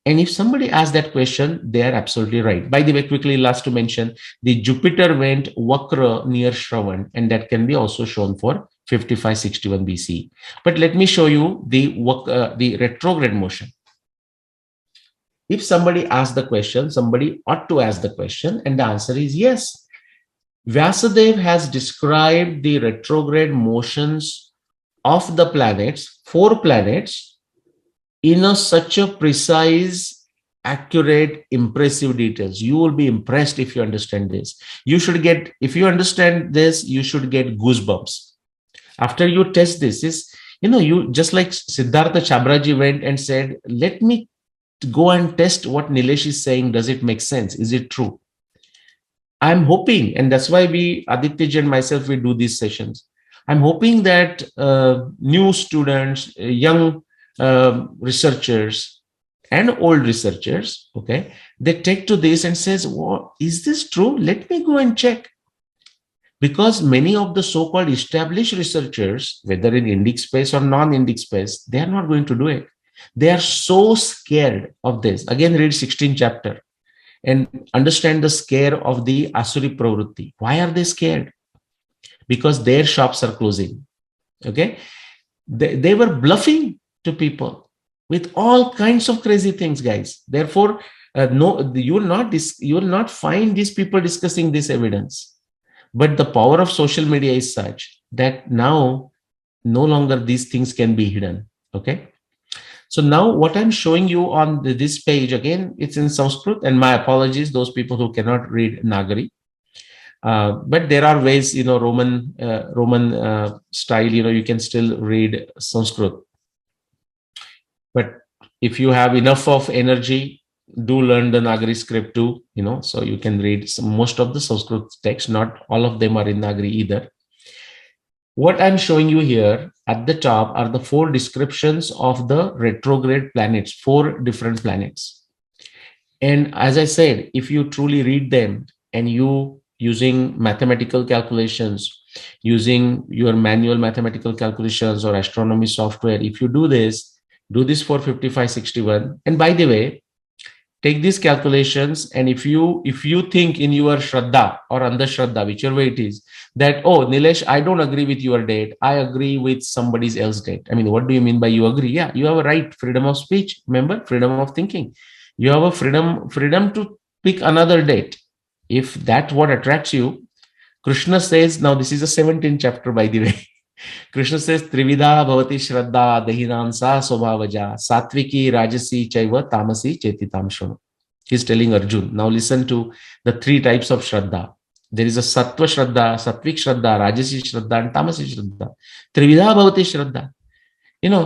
And if somebody asks that question, they are absolutely right. By the way, quickly, last to mention, the Jupiter went Vakra near Shravan, and that can be also shown for 5561 BC. But let me show you the retrograde motion. If somebody asks the question, somebody ought to ask the question, and the answer is yes. Vyasadeva has described the retrograde motions of the planets, 4 planets, in such a precise, accurate, impressive details. You will be impressed if you understand this. If you understand this, you should get goosebumps. After you test this, you just like Siddhartha Chabraji went and said, let me go and test what Nilesh is saying. Does it make sense? Is it true? I'm hoping, and that's why Aditya and myself, we do these sessions. I'm hoping that new students, young researchers and old researchers, okay, they take to this and says, well, is this true? Let me go and check. Because many of the so-called established researchers, whether in Indic space or non-Indic space, they are not going to do it. They are so scared of this. Again, read 16th chapter and understand the scare of the Asuri Pravrutti. Why are they scared? Because their shops are closing. Okay, they were bluffing to people with all kinds of crazy things, guys. Therefore, no, you will not find these people discussing this evidence. But the power of social media is such that now no longer these things can be hidden. Okay, So now what I'm showing you on this page, again, it's in Sanskrit, and my apologies, those people who cannot read Nagari. But there are ways, Roman style, you can still read Sanskrit. But if you have enough of energy, do learn the Nagari script too, so you can read most of the Sanskrit text. Not all of them are in Nagari either. What I'm showing you here at the top are the 4 descriptions of the retrograde planets, 4 different planets. And as I said, if you truly read them and you using mathematical calculations, using your manual mathematical calculations or astronomy software, if you do this for 5561. And by the way, take these calculations, and if you think in your Shraddha or Andhashraddha, whichever way it is, that, oh, Nilesh, I don't agree with your date, I agree with somebody else's date. I mean, what do you mean by you agree? Yeah, you have a right, freedom of speech, remember, freedom of thinking. You have a freedom to pick another date. If that's what attracts you, Krishna says, now this is the 17th chapter, by the way. Krishna says, Trividha bhavati shraddha dahinansa swabhavaja satviki rajasi chaiva tamasi chetitam shunu. He's telling Arjun, now listen to the 3 types of shraddha. There is a sattva shraddha, sattvik shraddha, rajasi shraddha, and tamasi shraddha. Trividha bhavati shraddha.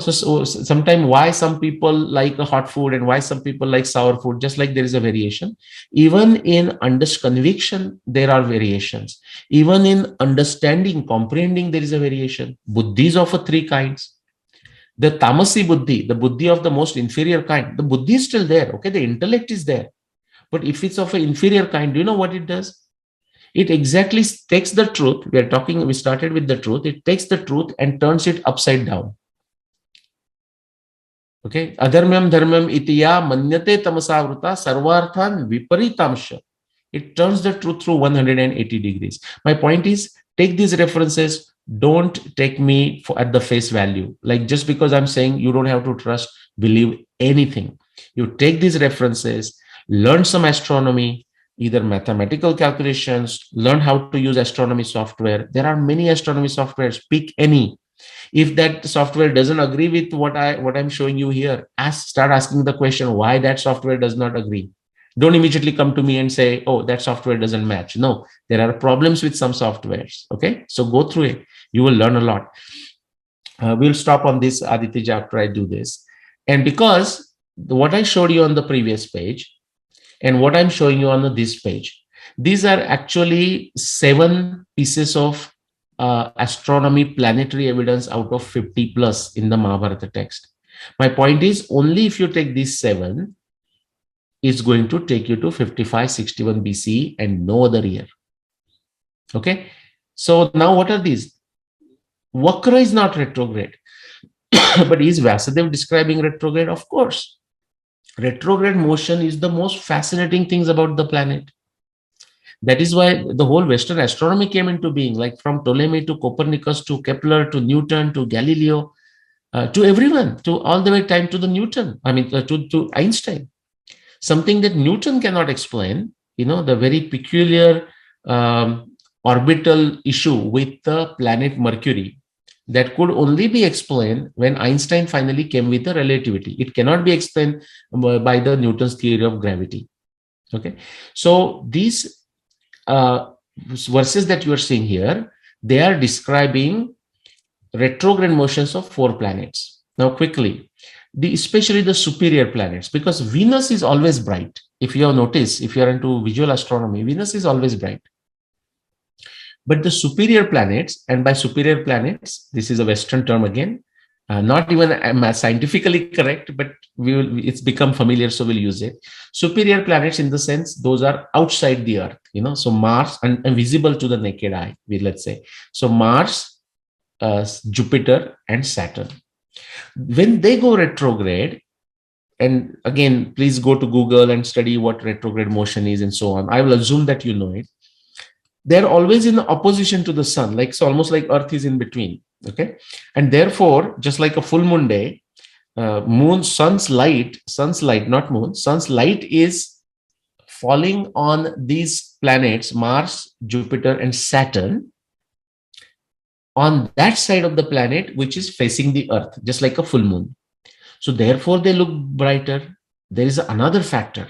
So sometimes why some people like a hot food and why some people like sour food, just like there is a variation. Even in conviction, there are variations. Even in understanding, comprehending, there is a variation. Buddhi is of 3 kinds. The tamasi buddhi, the buddhi of the most inferior kind, the buddhi is still there. Okay, the intellect is there. But if it's of an inferior kind, do you know what it does? It exactly takes the truth. We started with the truth. It takes the truth and turns it upside down. Okay, adharmyam dharmam itiya manyate tamasavruta sarvarthan viparitamsha. It turns the truth through 180 degrees. My point is, take these references. Don't take me at the face value. Like, just because I'm saying you don't have to trust, believe anything. You take these references, learn some astronomy, either mathematical calculations, learn how to use astronomy software. There are many astronomy softwares. Pick any. If that software doesn't agree with what I'm showing you here, start asking the question why that software does not agree. Don't immediately come to me and say, oh, that software doesn't match. No, there are problems with some softwares. Okay, so go through it. You will learn a lot. We'll stop on this, Aditya, after I do this. And because what I showed you on the previous page and what I'm showing you on this page, these are actually 7 pieces of astronomy planetary evidence out of 50 plus in the Mahabharata text. My point is, only if you take these 7, is going to take you to 5561 BCE and no other year. Okay, so now what are these? Vakra is not retrograde, but is Vasudev describing retrograde? Of course. Retrograde motion is the most fascinating things about the planet. That is why the whole Western astronomy came into being, like from Ptolemy to Copernicus to Kepler to Newton to Galileo, to everyone, to all the way time to the Newton, to Einstein. Something that Newton cannot explain, the very peculiar orbital issue with the planet Mercury, that could only be explained when Einstein finally came with the relativity. It cannot be explained by the Newton's theory of gravity. Okay, so these verses that you are seeing here, they are describing retrograde motions of 4 planets. Now, quickly, especially the superior planets, because Venus is always bright. If you have noticed, if you are into visual astronomy, Venus is always bright. But the superior planets, and by superior planets, this is a Western term again, not even scientifically correct, but it's become familiar, so we'll use it. Superior planets, in the sense, those are outside the Earth, so Mars, and visible to the naked eye, let's say. So Mars, Jupiter, and Saturn. When they go retrograde, and again, please go to Google and study what retrograde motion is and so on. I will assume that you know it. They're always in opposition to the sun, so almost like Earth is in between. Okay, and therefore, just like a full moon day, sun's light, not moon, sun's light is falling on these planets, Mars, Jupiter, and Saturn, on that side of the planet which is facing the Earth, just like a full moon. So therefore they look brighter. There is another factor.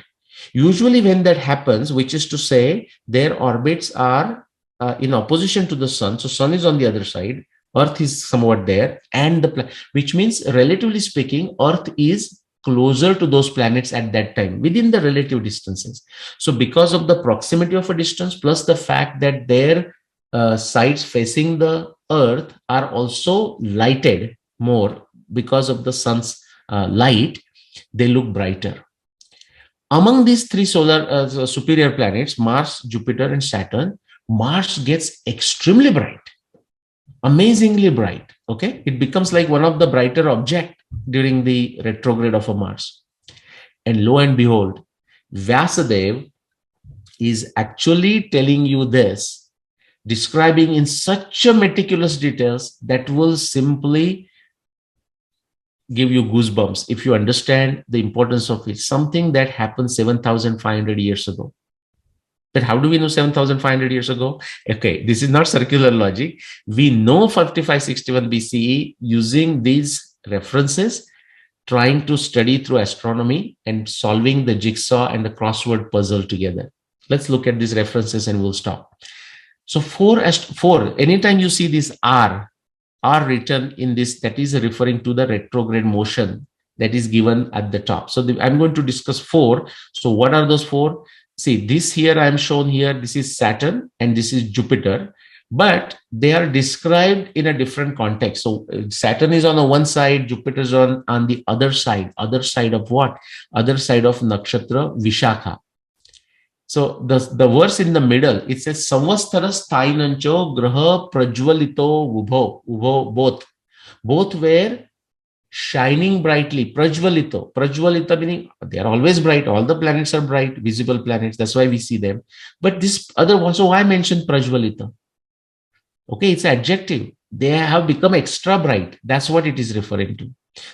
Usually when that happens, which is to say their orbits are in opposition to the sun. So sun is on the other side, Earth is somewhat there, and which means relatively speaking, Earth is closer to those planets at that time within the relative distances. So because of the proximity of a distance plus the fact that their sides facing the Earth are also lighted more because of the sun's light, they look brighter. Among these three solar superior planets, Mars, Jupiter, and Saturn, Mars gets extremely bright, amazingly bright. Okay, it becomes like one of the brighter object during the retrograde of a Mars. And lo and behold, Vyasadeva is actually telling you this, describing in such a meticulous details that will simply give you goosebumps if you understand the importance of it. Something that happened 7,500 years ago. But how do we know 7,500 years ago? Okay, this is not circular logic. We know 5561 BCE using these references, trying to study through astronomy and solving the jigsaw and the crossword puzzle together. Let's look at these references and we'll stop. So four, anytime you see this R written in this, that is referring to the retrograde motion that is given at the top. So I'm going to discuss four. So what are those four? See, this here I'm shown here, this is Saturn and this is Jupiter, but they are described in a different context. So Saturn is on the one side, Jupiter is on the other side. Other side of what? Other side of nakshatra Vishakha. So the verse in the middle, it says Samvastaras Tainancho Graha Prajvalito Ubho, both were shining brightly. Prajvalita meaning they are always bright. All the planets are bright, visible planets. That's why we see them. But this other one, so I mentioned Prajvalita. Okay, it's an adjective. They have become extra bright. That's what it is referring to.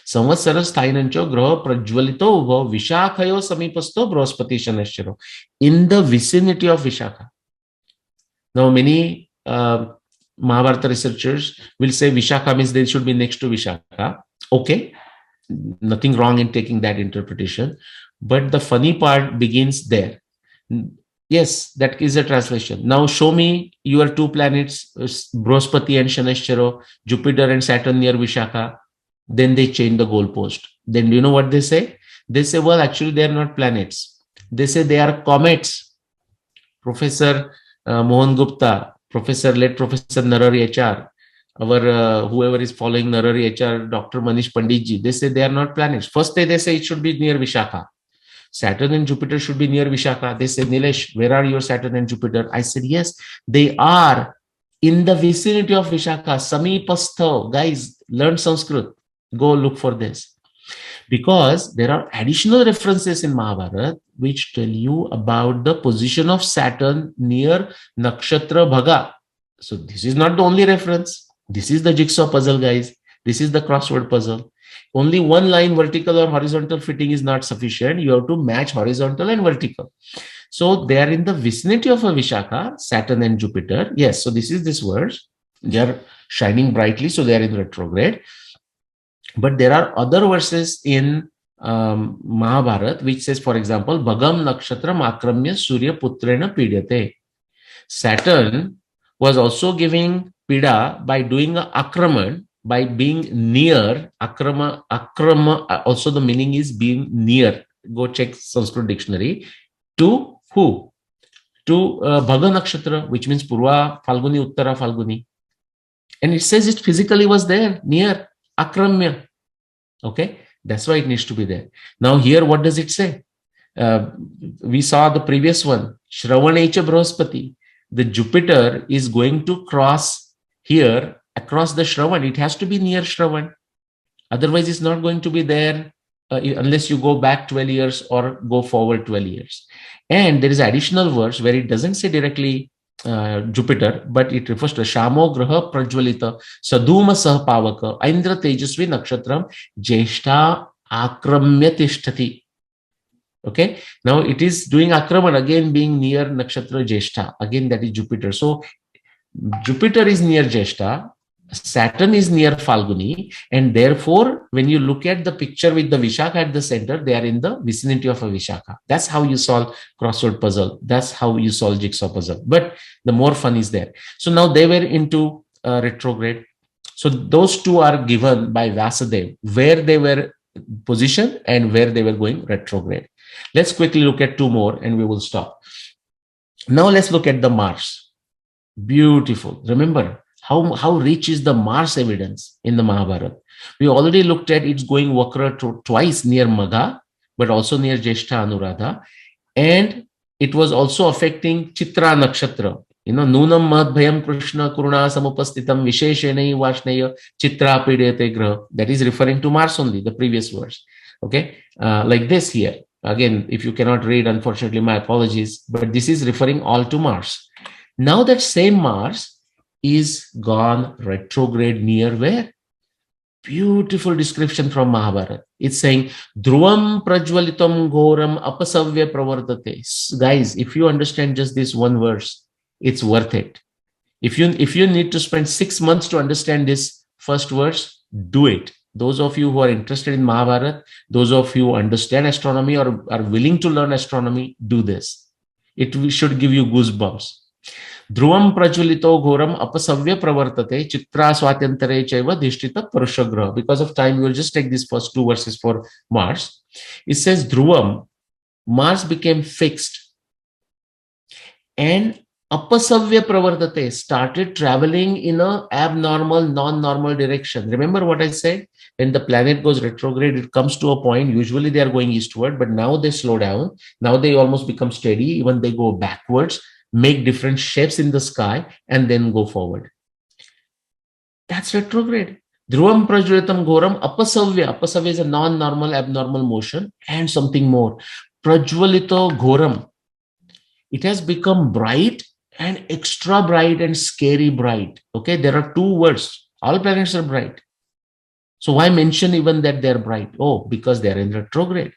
Samvatsaras Thainancho Graha Prajvalito Ubho Vishakhayo Samipasto Brahaspati Shanashcharo. In the vicinity of Vishakha. Now, many Mahabharata researchers will say Vishakha means they should be next to Vishakha. Okay, nothing wrong in taking that interpretation. But the funny part begins there. Yes, that is a translation. Now show me your two planets, Brahaspati and Shanashcharo, Jupiter and Saturn near Vishakha. Then they change the goalpost. Then do you know what they say? They say, well, actually, they are not planets. They say they are comets. Professor Mohan Gupta, late Professor Narari HR, our whoever is following Narari HR, Dr. Manish Panditji, they say they are not planets. First they say it should be near Vishakha. Saturn and Jupiter should be near Vishakha. They say, Nilesh, where are your Saturn and Jupiter? I said, yes, they are in the vicinity of Vishakha. Samipastho. Guys, learn Sanskrit. Go look for this. Because there are additional references in Mahabharata which tell you about the position of Saturn near Nakshatra Bhaga. So this is not the only reference. This is the jigsaw puzzle, guys. This is the crossword puzzle. Only one line vertical or horizontal fitting is not sufficient. You have to match horizontal and vertical. So they are in the vicinity of a Vishakha, Saturn and Jupiter. Yes, so this is this verse. They are shining brightly, so they are in retrograde. But there are other verses in Mahabharata which says, for example, Bhagam Nakshatram Akramya Surya Putrena Pidate. Saturn was also giving Pida by doing a Akraman, by being near. Akrama, also the meaning is being near. Go check Sanskrit dictionary. To who? To Bhaga Nakshatra, which means Purva Falguni, Uttara Falguni. And it says it physically was there, near. Akramya. Okay, that's why it needs to be there. Now here, what does it say? We saw the previous one, Shravanaicha Brahaspati. The Jupiter is going to cross here across the Shravan. It has to be near Shravan. Otherwise, it's not going to be there unless you go back 12 years or go forward 12 years. And there is an additional verse where it doesn't say directly Jupiter, but it refers to Shamo Graha Prajvalita Sadhuma Sahpavaka Indra Tejasvi Nakshatram Jeshta Akramya Tishtati. Okay, now it is doing Akraman, again being near Nakshatra Jeshta, again that is Jupiter. So Jupiter is near Jeshta Saturn is near Falguni, and therefore, when you look at the picture with the Vishakha at the center, they are in the vicinity of a Vishakha. That's how you solve crossword puzzle. That's how you solve jigsaw puzzle. But the more fun is there. So now they were into retrograde. So those two are given by Vasudev, where they were positioned and where they were going retrograde. Let's quickly look at two more and we will stop. Now let's look at the Mars. Beautiful. Remember, how rich is the Mars evidence in the Mahabharata? We already looked at it's going Vakra twice near Magha, but also near Jeshta Anuradha. And it was also affecting Chitra Nakshatra. Nunam Madbhayam Krishna Kuruna Samupastitam Visheshenai Vashneya Chitra Pidete Graha. That is referring to Mars only, the previous verse. Okay, like this here. Again, if you cannot read, unfortunately, my apologies, but this is referring all to Mars. Now that same Mars is gone retrograde near where? Beautiful description from Mahabharata. It's saying, Dhruvam prajvalitam ghoram apasavya pravartate. Guys, if you understand just this one verse, it's worth it. If you need to spend 6 months to understand this first verse, do it. Those of you who are interested in Mahabharata, those of you who understand astronomy or are willing to learn astronomy, do this. It should give you goosebumps. Dhruvam prajvalito ghoram apasavya pravartate chitra swatyantare chaiva dishtita parushagraha. Because of time, we will just take these first two verses for Mars. It says Dhruvam, Mars became fixed, and apasavya pravartate, started traveling in a abnormal, non-normal direction. Remember what I said? When the planet goes retrograde, it comes to a point, usually they are going eastward, but now they slow down. Now they almost become steady. Even they go backwards, make different shapes in the sky, and then go forward. That's retrograde. Dhruvam prajvalitam ghoram apasavya. Apasavya is a non-normal, abnormal motion, and something more. Prajvalito ghoram. It has become bright and extra bright and scary bright. Okay, there are two words. All planets are bright. So why mention even that they're bright? Oh, because they're in retrograde.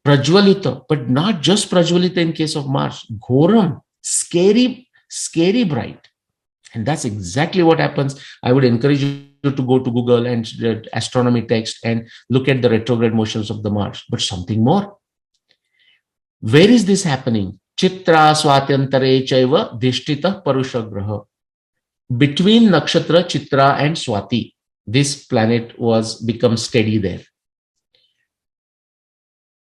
Prajvalita, but not just Prajvalita in case of Mars. Ghoram, scary, scary bright. And that's exactly what happens. I would encourage you to go to Google and astronomy text and look at the retrograde motions of the Mars. But something more. Where is this happening? Chitra swatyantare chaiva dishtita parushagraha. Between nakshatra, Chitra and Swati, this planet was become steady there.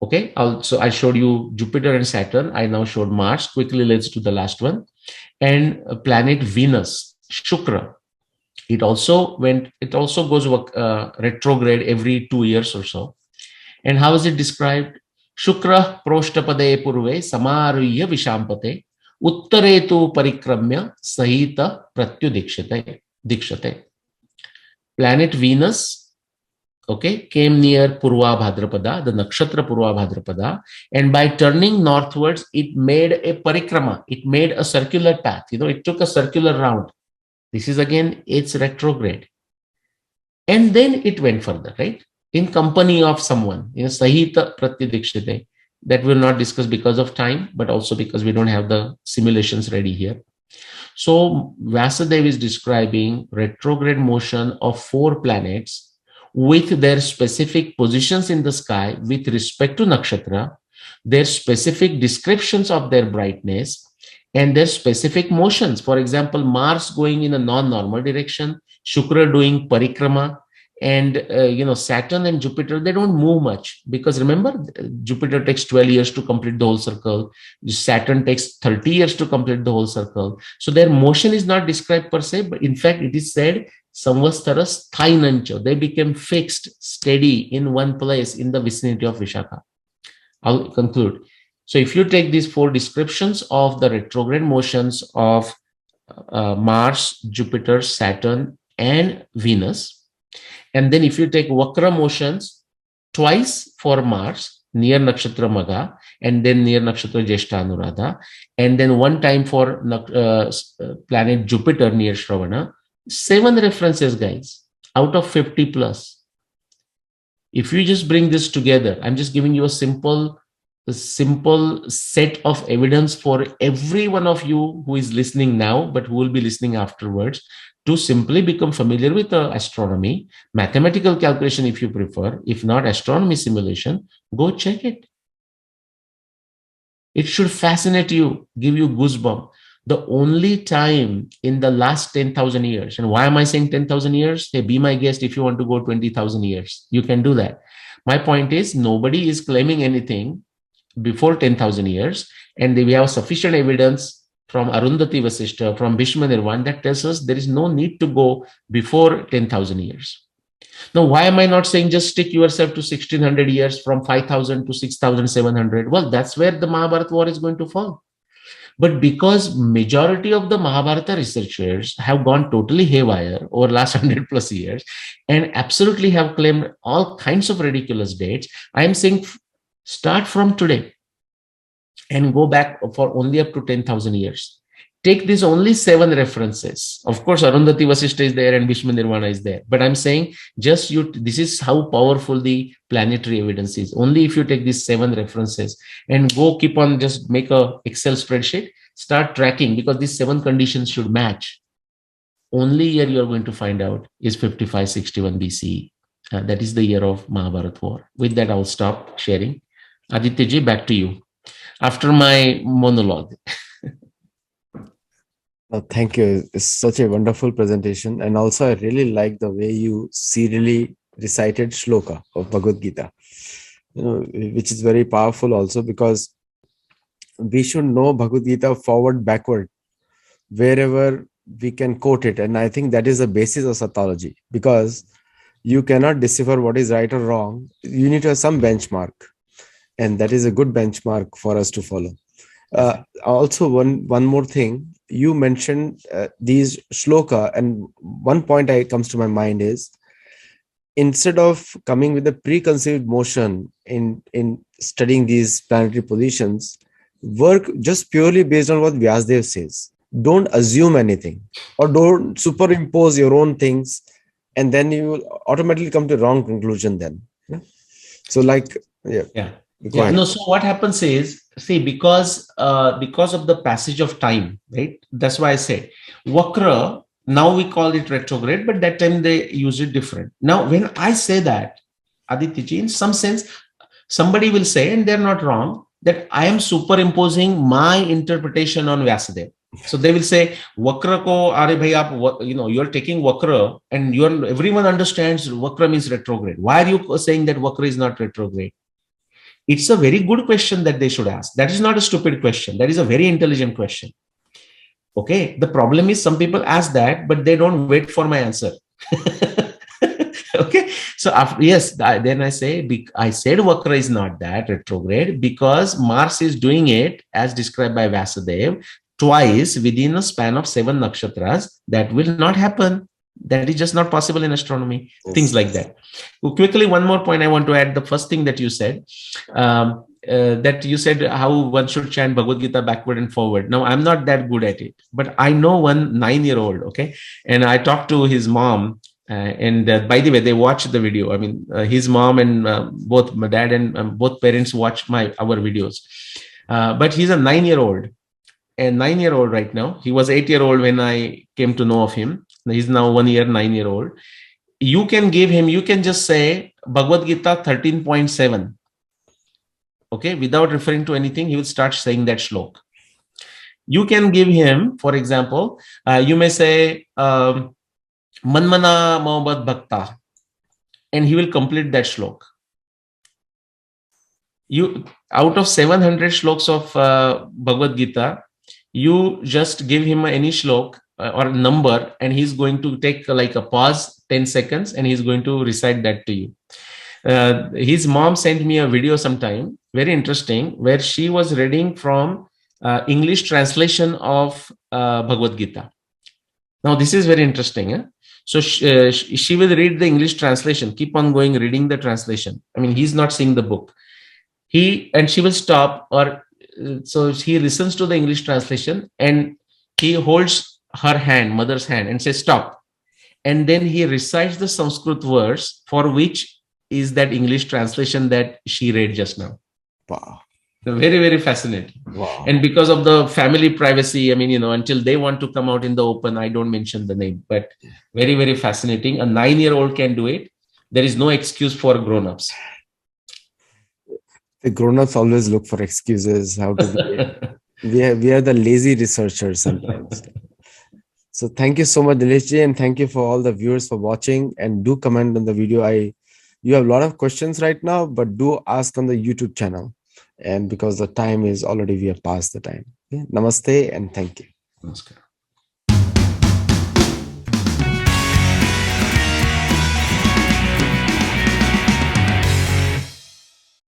Okay, so I showed you Jupiter and Saturn. I now showed Mars. Quickly, let's do the last one. And planet Venus, Shukra. It also goes retrograde every 2 years or so. And how is it described? Shukra proshtapade purve samaruyya vishampate uttaretu parikramya sahita pratyudikshate. Planet Venus, okay, came near Purva Bhadrapada, the nakshatra Purva Bhadrapada, and by turning northwards, it made a parikrama. It made a circular path. It took a circular round. This is again its retrograde. And then it went further, right? In company of someone, Sahita Pratyudikshate. That we'll not discuss because of time, but also because we don't have the simulations ready here. So Vasudev is describing retrograde motion of 4 planets with their specific positions in the sky with respect to nakshatra, their specific descriptions of their brightness, and their specific motions. For example, Mars going in a non-normal direction, Shukra doing parikrama, and Saturn and Jupiter, they don't move much, because remember, Jupiter takes 12 years to complete the whole circle. Saturn takes 30 years to complete the whole circle. So their motion is not described per se, but in fact, it is said samvastaras thainancha. They became fixed, steady in one place in the vicinity of Vishakha. I'll conclude. So if you take these 4 descriptions of the retrograde motions of Mars, Jupiter, Saturn, and Venus, and then if you take Vakra motions twice for Mars, near Nakshatra Magha, and then near Nakshatra Jeshta Anuradha, and then one time for planet Jupiter near Shravana, 7 references, guys, out of 50 plus. If you just bring this together, I'm just giving you a simple set of evidence for every one of you who is listening now, but who will be listening afterwards, to simply become familiar with astronomy, mathematical calculation if you prefer, if not astronomy simulation, go check it. It should fascinate you, give you goosebumps. The only time in the last 10,000 years, and why am I saying 10,000 years? Hey, be my guest if you want to go 20,000 years. You can do that. My point is, nobody is claiming anything before 10,000 years, and we have sufficient evidence from Arundhati Vasishtha, from Bhishma Nirvan, that tells us there is no need to go before 10,000 years. Now, why am I not saying just stick yourself to 1600 years, from 5,000 to 6,700? Well, that's where the Mahabharat War is going to fall. But because majority of the Mahabharata researchers have gone totally haywire over last 100 plus years and absolutely have claimed all kinds of ridiculous dates, I am saying start from today and go back for only up to 10,000 years. Take these only 7 references. Of course, Arundhati Vasishtha is there and Bhishma Nirvana is there. But I'm saying this is how powerful the planetary evidence is. Only if you take these 7 references and go keep on, just make a Excel spreadsheet, start tracking, because these 7 conditions should match. Only year you're going to find out is 5561 BCE. That is the year of Mahabharat War. With that, I'll stop sharing. Aditya ji, back to you. After my monologue. Thank you. It's such a wonderful presentation. And also, I really like the way you serially recited shloka of Bhagavad Gita, which is very powerful also, because we should know Bhagavad Gita forward, backward, wherever we can quote it. And I think that is the basis of Sattology, because you cannot decipher what is right or wrong. You need to have some benchmark. And that is a good benchmark for us to follow. Also, one more thing, you mentioned these shloka, and one point that comes to my mind is, instead of coming with a preconceived notion in studying these planetary positions, work just purely based on what Vyasdev says. Don't assume anything, or don't superimpose your own things, and then you will automatically come to wrong conclusion then. Yeah? So No, so what happens is, see, because of the passage of time, right? That's why I said Vakra, now we call it retrograde, but that time they use it different. Now, when I say that, Aditya, in some sense, somebody will say, and they're not wrong, that I am superimposing my interpretation on Vyasadeva. So they will say, Vakra ko, are bhai aap, you're taking Vakra, and everyone understands Vakra means retrograde. Why are you saying that Vakra is not retrograde? It's a very good question that they should ask. That is not a stupid question. That is a very intelligent question. Okay. The problem is, some people ask that, but they don't wait for my answer. Okay. So then I said Vakra is not that retrograde, because Mars is doing it as described by Vasudev twice within a span of 7 nakshatras. That will not happen. That is just not possible in astronomy. Yes. Things like that. Quickly, one more point I want to add. The first thing that you said, that you said how one should chant Bhagavad Gita backward and forward. Now, I'm not that good at it, but I know one 9-year-old, okay? And I talked to his mom, and by the way, they watched the video. I mean, his mom and both my dad and both parents watched our videos. But he's a 9-year-old. And 9-year-old right now. He was 8-year-old when I came to know of him. He's now 1 year, 9-year-old. You can just say Bhagavad Gita 13.7. Okay, without referring to anything, he will start saying that shlok. You can give him, for example, you may say Manmana Mohabbat Bhakta, and he will complete that shlok. Out of 700 shloks of Bhagavad Gita, you just give him any shlok or number, and he's going to take like a pause, 10 seconds, and he's going to recite that to you. His mom sent me a video sometime, very interesting, where she was reading from English translation of Bhagavad Gita. Now, this is very interesting. Eh? So she will read the English translation, keep on going, reading the translation. I mean, he's not seeing the book. She will stop, so he listens to the English translation, and he holds her hand, mother's hand, and says, stop. And then he recites the Sanskrit verse for which is that English translation that she read just now. Wow. Very, very fascinating. Wow. And because of the family privacy, I mean, until they want to come out in the open, I don't mention the name, but very, very fascinating. A 9-year-old can do it. There is no excuse for grown-ups. The grown-ups always look for excuses how to be. We are the lazy researchers sometimes. So thank you so much, Nilesh ji, and thank you for all the viewers for watching. And do comment on the video. You have a lot of questions right now, but do ask on the YouTube channel. And because the time is already, we have passed the time. Okay? Namaste and thank you. Namaskar.